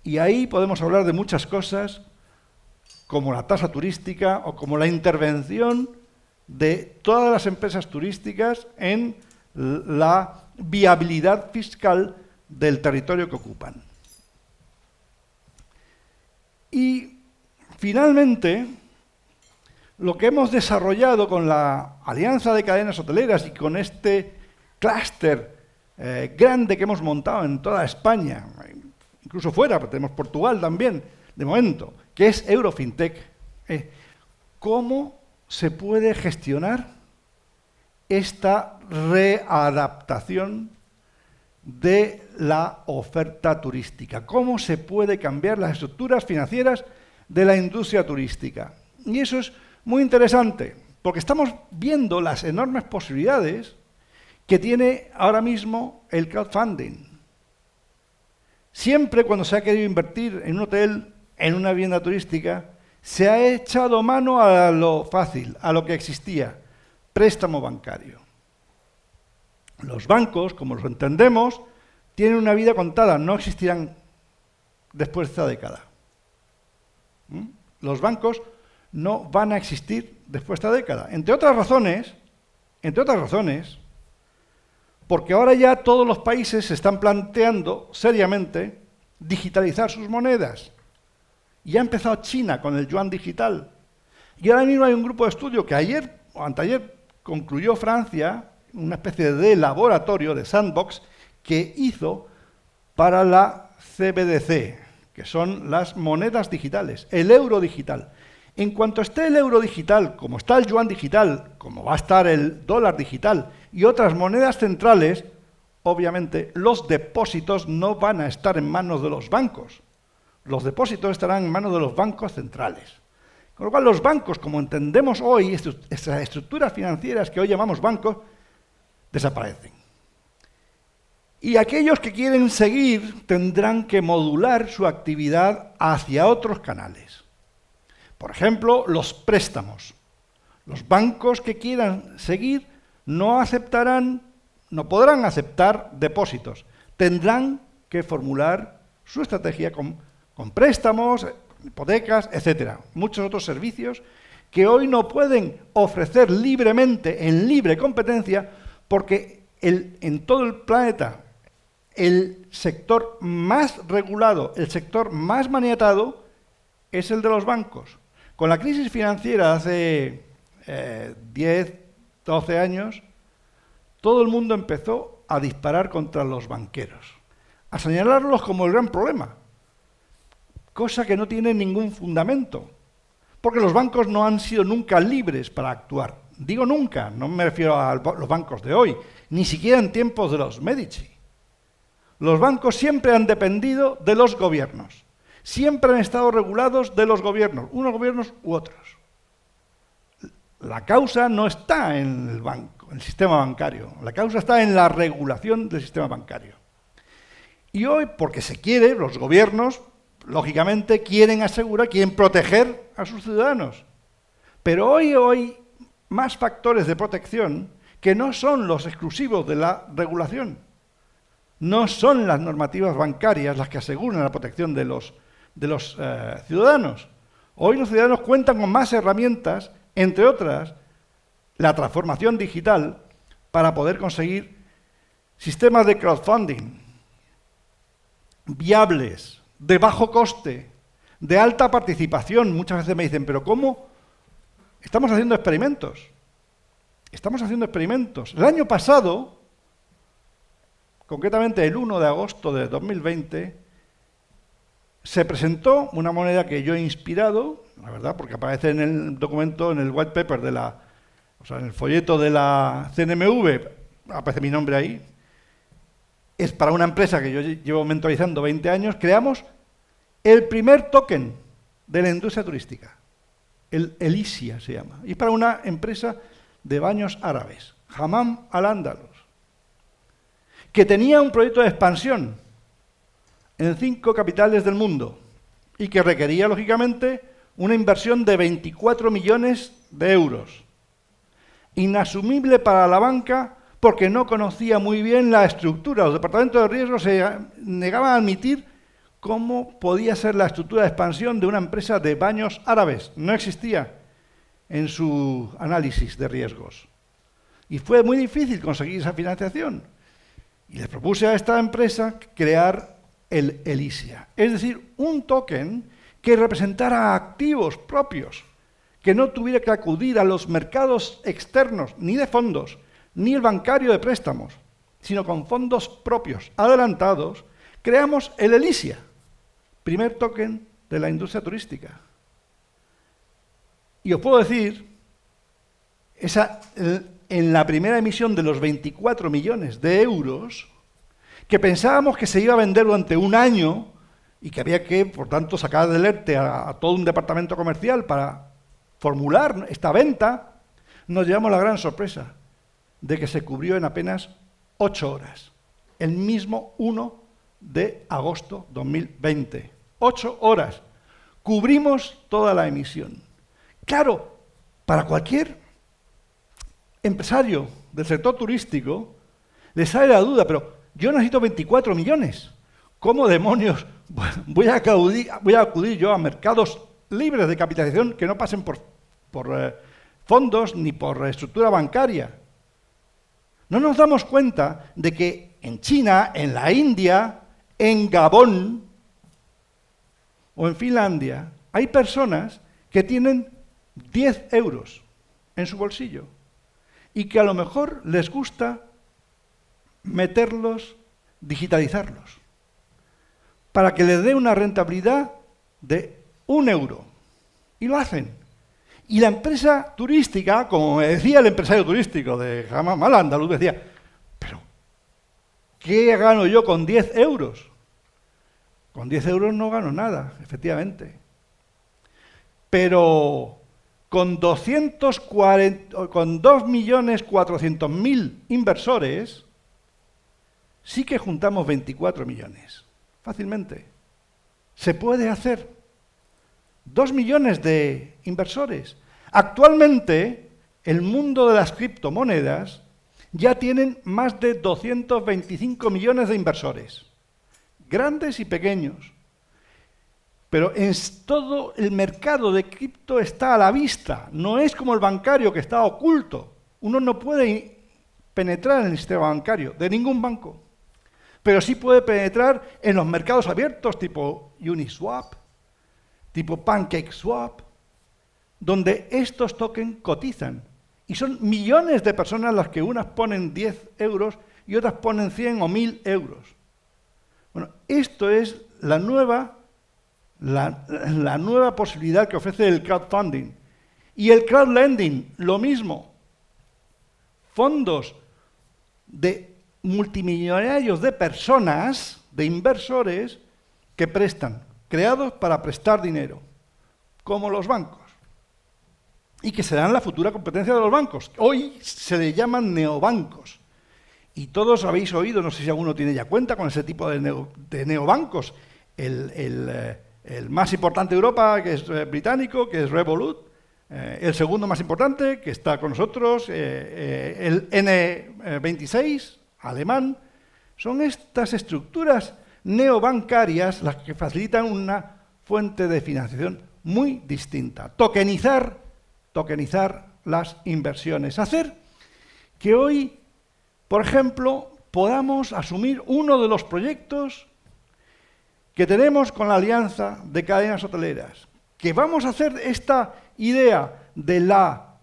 Y ahí podemos hablar de muchas cosas, como la tasa turística o como la intervención de todas las empresas turísticas en la viabilidad fiscal del territorio que ocupan. Y, finalmente, lo que hemos desarrollado con la Alianza de Cadenas Hoteleras y con este clúster grande que hemos montado en toda España, incluso fuera, porque tenemos Portugal también, de momento, que es Eurofintech, ¿cómo se puede gestionar esta readaptación de la oferta turística? ¿Cómo se puede cambiar las estructuras financieras de la industria turística? Y eso es muy interesante, porque estamos viendo las enormes posibilidades que tiene ahora mismo el crowdfunding. Siempre cuando se ha querido invertir en un hotel, en una vivienda turística, se ha echado mano a lo fácil, a lo que existía, préstamo bancario. Los bancos, como los entendemos, tienen una vida contada, no existirán después de esta década. Los bancos no van a existir después de esta década. Entre otras razones, porque ahora ya todos los países se están planteando seriamente digitalizar sus monedas. Y ha empezado China con el yuan digital. Y ahora mismo hay un grupo de estudio que ayer o anteayer concluyó Francia, una especie de laboratorio, de sandbox, que hizo para la CBDC, que son las monedas digitales, el euro digital. En cuanto esté el euro digital, como está el yuan digital, como va a estar el dólar digital y otras monedas centrales, obviamente los depósitos no van a estar en manos de los bancos. Los depósitos estarán en manos de los bancos centrales. Con lo cual los bancos, como entendemos hoy, estas estructuras financieras que hoy llamamos bancos, desaparecen. Y aquellos que quieren seguir tendrán que modular su actividad hacia otros canales. Por ejemplo, los préstamos. Los bancos que quieran seguir no podrán aceptar depósitos. Tendrán que formular su estrategia con préstamos, hipotecas, etcétera. Muchos otros servicios que hoy no pueden ofrecer libremente, en libre competencia, porque en todo el planeta el sector más regulado, el sector más maniatado, es el de los bancos. Con la crisis financiera hace 10, 12 años, todo el mundo empezó a disparar contra los banqueros, a señalarlos como el gran problema, cosa que no tiene ningún fundamento, porque los bancos no han sido nunca libres para actuar. Digo nunca, no me refiero a los bancos de hoy, ni siquiera en tiempos de los Medici. Los bancos siempre han dependido de los gobiernos, siempre han estado regulados de los gobiernos, unos gobiernos u otros. La causa no está en el banco, en el sistema bancario, la causa está en la regulación del sistema bancario. Y hoy, porque se quiere, los gobiernos, lógicamente, quieren proteger a sus ciudadanos. Pero hoy hay más factores de protección que no son los exclusivos de la regulación. No son las normativas bancarias las que aseguran la protección de los ciudadanos. Hoy los ciudadanos cuentan con más herramientas, entre otras, la transformación digital, para poder conseguir sistemas de crowdfunding viables, de bajo coste, de alta participación. Muchas veces me dicen, ¿pero cómo? Estamos haciendo experimentos. Estamos haciendo experimentos. El año pasado, concretamente el 1 de agosto de 2020, se presentó una moneda que yo he inspirado, la verdad, porque aparece en el documento, en el white paper en el folleto de la CNMV, aparece mi nombre ahí. Es para una empresa que yo llevo mentorizando 20 años, creamos el primer token de la industria turística. El Elysia se llama. Y es para una empresa de baños árabes, Hammam Al-Andalus, que tenía un proyecto de expansión en 5 capitales del mundo y que requería, lógicamente, una inversión de 24 millones de euros. Inasumible para la banca porque no conocía muy bien la estructura. Los departamentos de riesgo se negaban a admitir cómo podía ser la estructura de expansión de una empresa de baños árabes. No existía en su análisis de riesgos. Y fue muy difícil conseguir esa financiación. Y le propuse a esta empresa crear el Elysia, es decir, un token que representara activos propios, que no tuviera que acudir a los mercados externos, ni de fondos, ni el bancario de préstamos, sino con fondos propios, adelantados. Creamos el Elysia, primer token de la industria turística. Y os puedo decir, en la primera emisión de los 24 millones de euros, que pensábamos que se iba a vender durante un año y que había que, por tanto, sacar del ERTE a todo un departamento comercial para formular esta venta, nos llevamos la gran sorpresa de que se cubrió en apenas 8 horas, el mismo 1 de agosto 2020. 8 horas. Cubrimos toda la emisión. Claro, para cualquier empresario del sector turístico le sale la duda, pero yo necesito 24 millones. ¿Cómo demonios voy a acudir yo a mercados libres de capitalización que no pasen por fondos ni por estructura bancaria? No nos damos cuenta de que en China, en la India, en Gabón o en Finlandia hay personas que tienen 10 euros en su bolsillo y que a lo mejor les gusta meterlos, digitalizarlos, para que les dé una rentabilidad de 1 euro. Y lo hacen. Y la empresa turística, como me decía el empresario turístico de Hammam Al-Andalus, decía, pero ¿qué gano yo con 10 euros? Con 10 euros no gano nada, efectivamente. Pero con 2.400.000 inversores, sí que juntamos 24 millones, fácilmente. Se puede hacer. 2 millones de inversores. Actualmente, el mundo de las criptomonedas ya tienen más de 225 millones de inversores, grandes y pequeños. Pero todo el mercado de cripto está a la vista, no es como el bancario que está oculto. Uno no puede penetrar en el sistema bancario de ningún banco, pero sí puede penetrar en los mercados abiertos tipo Uniswap, tipo PancakeSwap, donde estos tokens cotizan. Y son millones de personas las que unas ponen 10 euros y otras ponen 100 o 1.000 euros. Bueno, esto es la nueva posibilidad que ofrece el crowdfunding. Y el crowdlending, lo mismo. Fondos de multimillonarios de personas, de inversores, que prestan, creados para prestar dinero, como los bancos, y que serán la futura competencia de los bancos. Hoy se le llaman neobancos, y todos habéis oído, no sé si alguno tiene ya cuenta con ese tipo de neobancos. El más importante de Europa, que es británico, que es Revolut, el segundo más importante, que está con nosotros, el N26, alemán. Son estas estructuras neobancarias las que facilitan una fuente de financiación muy distinta. Tokenizar las inversiones. Hacer que hoy, por ejemplo, podamos asumir uno de los proyectos que tenemos con la Alianza de Cadenas Hoteleras, que vamos a hacer esta idea de la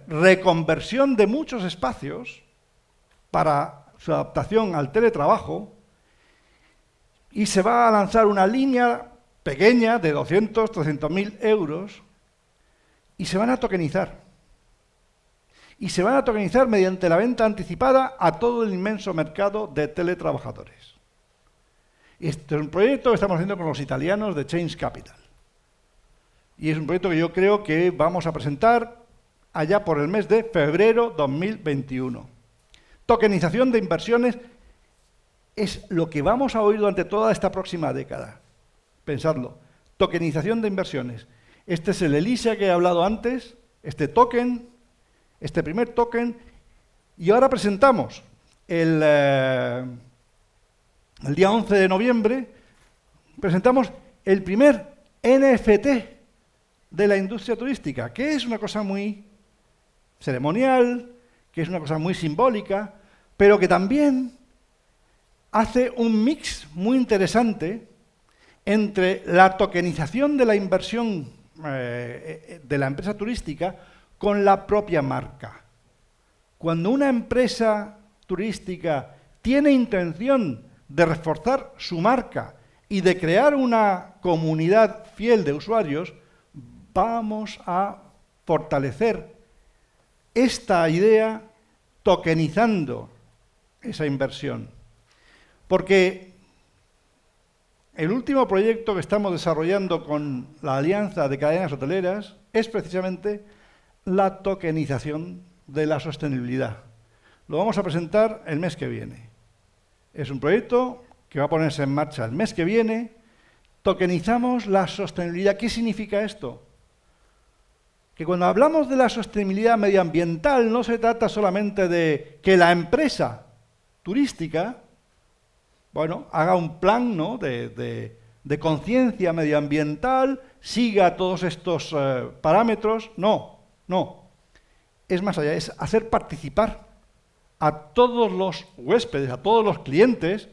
reconversión de muchos espacios para su adaptación al teletrabajo y se va a lanzar una línea pequeña de 200, 300.000 euros y se van a tokenizar. Y se van a tokenizar mediante la venta anticipada a todo el inmenso mercado de teletrabajadores. Este es un proyecto que estamos haciendo con los italianos de Change Capital. Y es un proyecto que yo creo que vamos a presentar allá por el mes de febrero 2021. Tokenización de inversiones es lo que vamos a oír durante toda esta próxima década. Pensadlo. Tokenización de inversiones. Este es el ELISA que he hablado antes, este token, este primer token, y ahora presentamos el día 11 de noviembre, presentamos el primer NFT de la industria turística, que es una cosa muy ceremonial, que es una cosa muy simbólica, pero que también hace un mix muy interesante entre la tokenización de la inversión de la empresa turística con la propia marca. Cuando una empresa turística tiene intención de reforzar su marca y de crear una comunidad fiel de usuarios, vamos a fortalecer esta idea tokenizando esa inversión. Porque el último proyecto que estamos desarrollando con la Alianza de Cadenas Hoteleras es precisamente la tokenización de la sostenibilidad. Lo vamos a presentar el mes que viene. Es un proyecto que va a ponerse en marcha el mes que viene. Tokenizamos la sostenibilidad. ¿Qué significa esto? Que cuando hablamos de la sostenibilidad medioambiental no se trata solamente de que la empresa turística, bueno, haga un plan, ¿no?, de conciencia medioambiental, siga todos estos parámetros. No, no. Es más allá, es hacer participar a todos los huéspedes, a todos los clientes,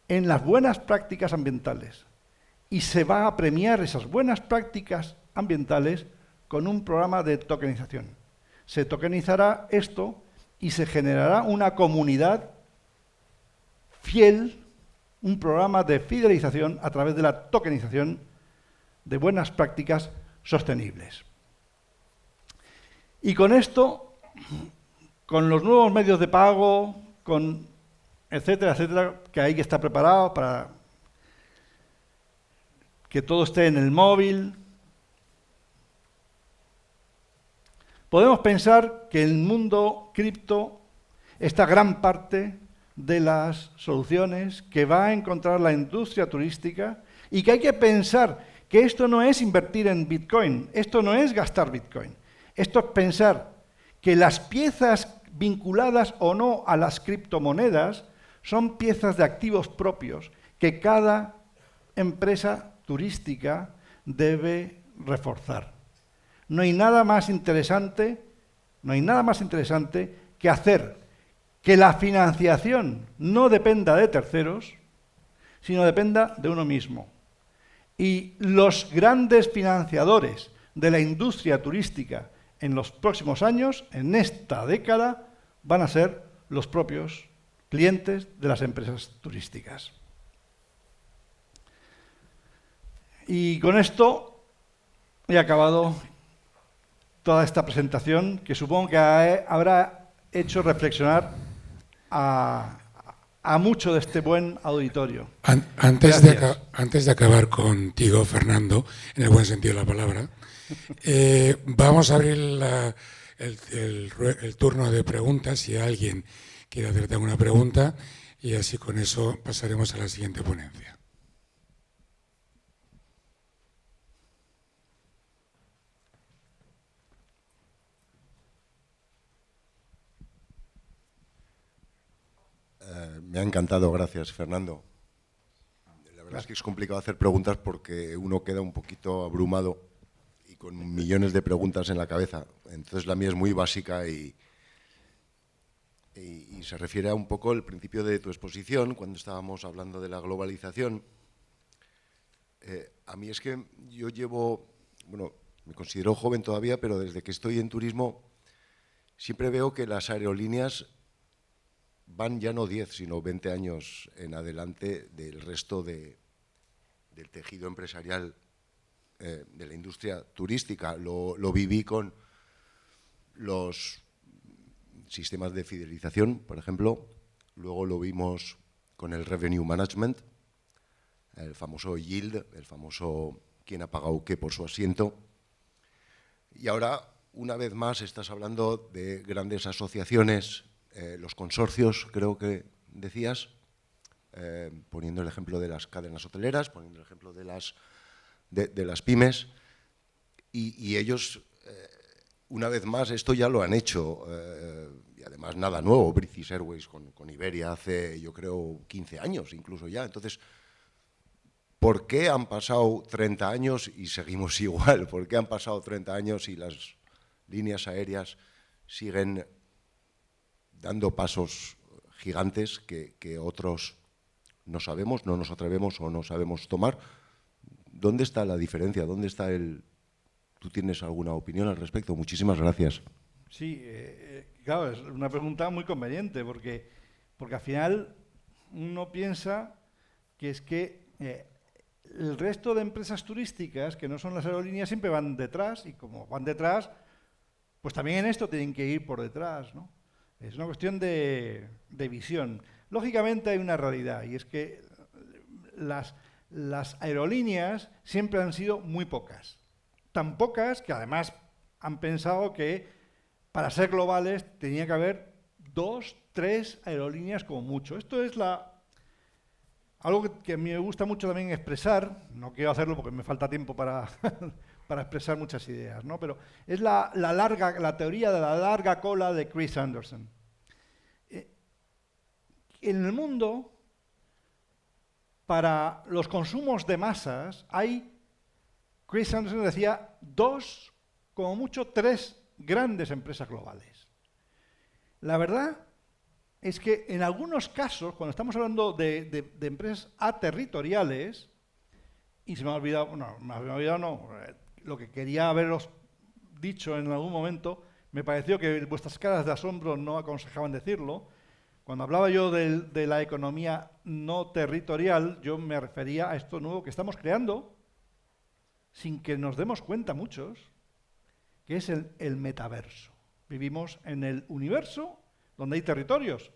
en las buenas prácticas ambientales. Y se va a premiar esas buenas prácticas ambientales con un programa de tokenización. Se tokenizará esto y se generará una comunidad fiel, un programa de fidelización a través de la tokenización de buenas prácticas sostenibles. Y con esto, con los nuevos medios de pago, con etcétera, etcétera, que hay que estar preparado para que todo esté en el móvil, podemos pensar que el mundo cripto está gran parte de las soluciones que va a encontrar la industria turística y que hay que pensar que esto no es invertir en Bitcoin, esto no es gastar Bitcoin, esto es pensar que las piezas vinculadas o no a las criptomonedas son piezas de activos propios que cada empresa turística debe reforzar. No hay nada más interesante que hacer que la financiación no dependa de terceros, sino dependa de uno mismo. Y los grandes financiadores de la industria turística en los próximos años, en esta década, van a ser los propios clientes de las empresas turísticas. Y con esto he acabado toda esta presentación, que supongo que habrá hecho reflexionar a mucho de este buen auditorio. Antes de acabar contigo, Fernando, en el buen sentido de la palabra, vamos a abrir el turno de preguntas, si alguien quiere hacerte alguna pregunta, y así con eso pasaremos a la siguiente ponencia. Me ha encantado, gracias, Fernando. La verdad es que es complicado hacer preguntas porque uno queda un poquito abrumado y con millones de preguntas en la cabeza. Entonces la mía es muy básica y se refiere a un poco al principio de tu exposición, cuando estábamos hablando de la globalización. A mí es que yo llevo, bueno, me considero joven todavía, pero desde que estoy en turismo siempre veo que las aerolíneas van ya no 10, sino 20 años en adelante del resto del tejido empresarial de la industria turística. Lo viví con los sistemas de fidelización, por ejemplo. Luego lo vimos con el revenue management, el famoso yield, el famoso quién ha pagado qué por su asiento. Y ahora, una vez más, estás hablando de grandes asociaciones, los consorcios, creo que decías, poniendo el ejemplo de las cadenas hoteleras, poniendo el ejemplo de las pymes, y ellos, una vez más, esto ya lo han hecho, y además nada nuevo. British Airways con Iberia hace, yo creo, 15 años incluso ya. Entonces, ¿por qué han pasado 30 años y seguimos igual? ¿Por qué han pasado 30 años y las líneas aéreas siguen dando pasos gigantes que otros no sabemos, no nos atrevemos o no sabemos tomar? ¿Dónde está la diferencia? ¿Dónde está el...? ¿Tú tienes alguna opinión al respecto? Muchísimas gracias. Sí, claro, es una pregunta muy conveniente, porque al final uno piensa que es que el resto de empresas turísticas, que no son las aerolíneas, siempre van detrás, y como van detrás, pues también en esto tienen que ir por detrás, ¿no? Es una cuestión de visión. Lógicamente hay una realidad, y es que las aerolíneas siempre han sido muy pocas. Tan pocas que además han pensado que para ser globales tenía que haber 2, 3 aerolíneas como mucho. Esto es algo que a mí me gusta mucho también expresar. No quiero hacerlo porque me falta tiempo para, para expresar muchas ideas, ¿no? Pero es la teoría de la larga cola de Chris Anderson. En el mundo, para los consumos de masas, Chris Anderson decía 2, como mucho 3 grandes empresas globales. La verdad es que en algunos casos, cuando estamos hablando de empresas aterritoriales, y se me ha olvidado, lo que quería haberos dicho en algún momento, me pareció que vuestras caras de asombro no aconsejaban decirlo. Cuando hablaba yo de la economía no territorial, yo me refería a esto nuevo que estamos creando, sin que nos demos cuenta muchos, que es el metaverso. Vivimos en el universo donde hay territorios,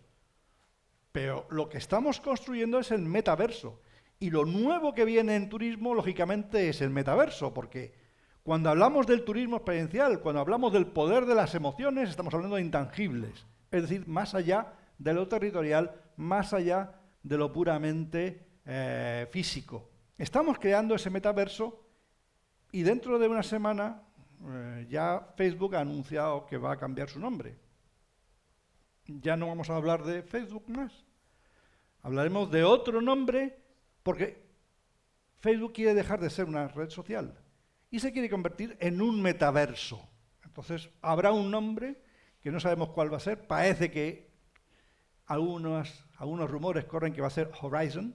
pero lo que estamos construyendo es el metaverso. Y lo nuevo que viene en turismo, lógicamente, es el metaverso, porque cuando hablamos del turismo experiencial, cuando hablamos del poder de las emociones, estamos hablando de intangibles, es decir, más allá de lo territorial, más allá de lo puramente físico. Estamos creando ese metaverso y dentro de una semana ya Facebook ha anunciado que va a cambiar su nombre. Ya no vamos a hablar de Facebook más. Hablaremos de otro nombre porque Facebook quiere dejar de ser una red social y se quiere convertir en un metaverso. Entonces habrá un nombre que no sabemos cuál va a ser. Parece que algunos rumores corren que va a ser Horizon.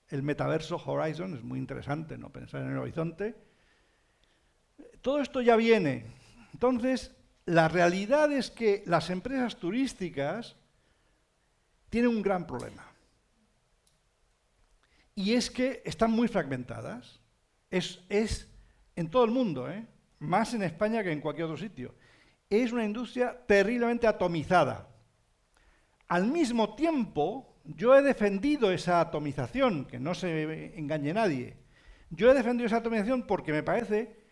El metaverso Horizon es muy interesante, ¿no? Pensar en el horizonte. Todo esto ya viene. Entonces, la realidad es que las empresas turísticas tienen un gran problema. Y es que están muy fragmentadas. Es en todo el mundo, más en España que en cualquier otro sitio. Es una industria terriblemente atomizada. Al mismo tiempo, yo he defendido esa atomización, que no se engañe nadie. Yo he defendido esa atomización porque me parece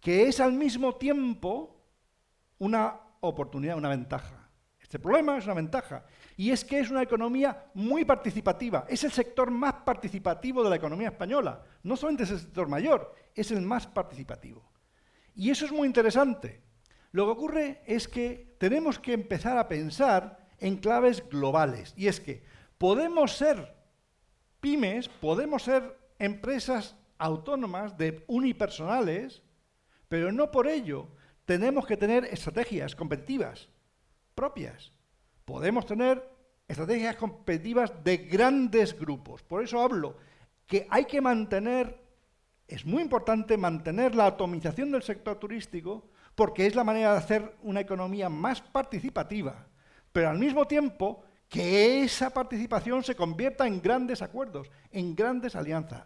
que es al mismo tiempo una oportunidad, una ventaja. Este problema es una ventaja, y es que es una economía muy participativa. Es el sector más participativo de la economía española. No solamente es el sector mayor, es el más participativo. Y eso es muy interesante. Lo que ocurre es que tenemos que empezar a pensar en claves globales, y es que podemos ser pymes, podemos ser empresas autónomas, unipersonales, pero no por ello tenemos que tener estrategias competitivas propias. Podemos tener estrategias competitivas de grandes grupos. Por eso hablo que hay que mantener, es muy importante mantener la atomización del sector turístico, porque es la manera de hacer una economía más participativa, pero al mismo tiempo que esa participación se convierta en grandes acuerdos, en grandes alianzas.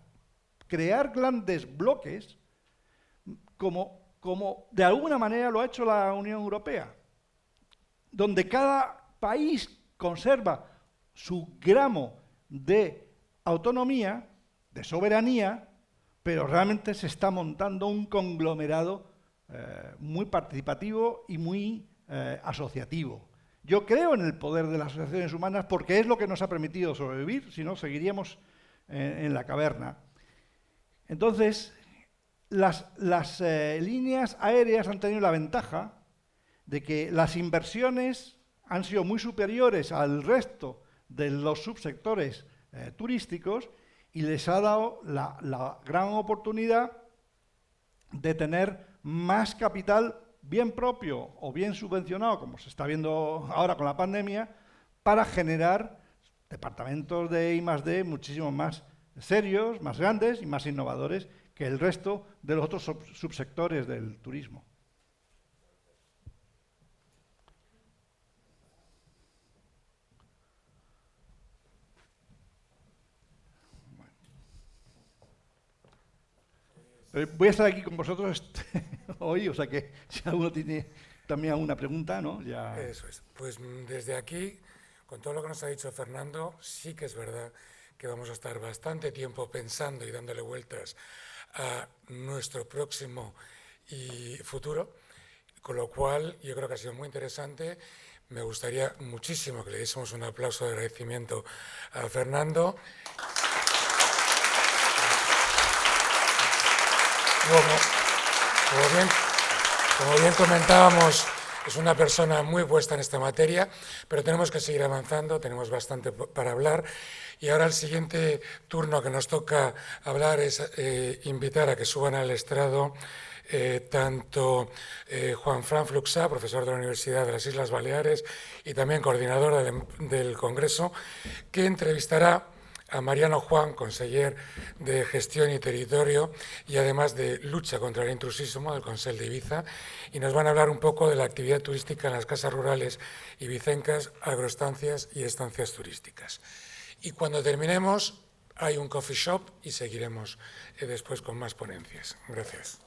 Crear grandes bloques, como de alguna manera lo ha hecho la Unión Europea, donde cada país conserva su gramo de autonomía, de soberanía, pero realmente se está montando un conglomerado muy participativo y muy asociativo. Yo creo en el poder de las asociaciones humanas porque es lo que nos ha permitido sobrevivir, si no seguiríamos en la caverna. Entonces, las líneas aéreas han tenido la ventaja de que las inversiones han sido muy superiores al resto de los subsectores turísticos y les ha dado la gran oportunidad de tener más capital bien propio o bien subvencionado, como se está viendo ahora con la pandemia, para generar departamentos de I+D muchísimo más serios, más grandes y más innovadores que el resto de los otros subsectores del turismo. Voy a estar aquí con vosotros hoy, o sea que si alguno tiene también alguna pregunta, ¿no? Ya... Eso es. Pues desde aquí, con todo lo que nos ha dicho Fernando, sí que es verdad que vamos a estar bastante tiempo pensando y dándole vueltas a nuestro próximo y futuro, con lo cual yo creo que ha sido muy interesante. Me gustaría muchísimo que le diésemos un aplauso de agradecimiento a Fernando. Como bien comentábamos, es una persona muy puesta en esta materia, pero tenemos que seguir avanzando, tenemos bastante para hablar. Y ahora el siguiente turno que nos toca hablar es invitar a que suban al estrado tanto Juan-Fran Fluxá, profesor de la Universidad de las Islas Baleares y también coordinador del Congreso, que entrevistará a Mariano Juan, conseller de Gestión y Territorio y además de Lucha contra el Intrusismo del Consell de Ibiza, y nos van a hablar un poco de la actividad turística en las casas rurales ibicencas, agroestancias y estancias turísticas. Y cuando terminemos hay un coffee shop y seguiremos después con más ponencias. Gracias.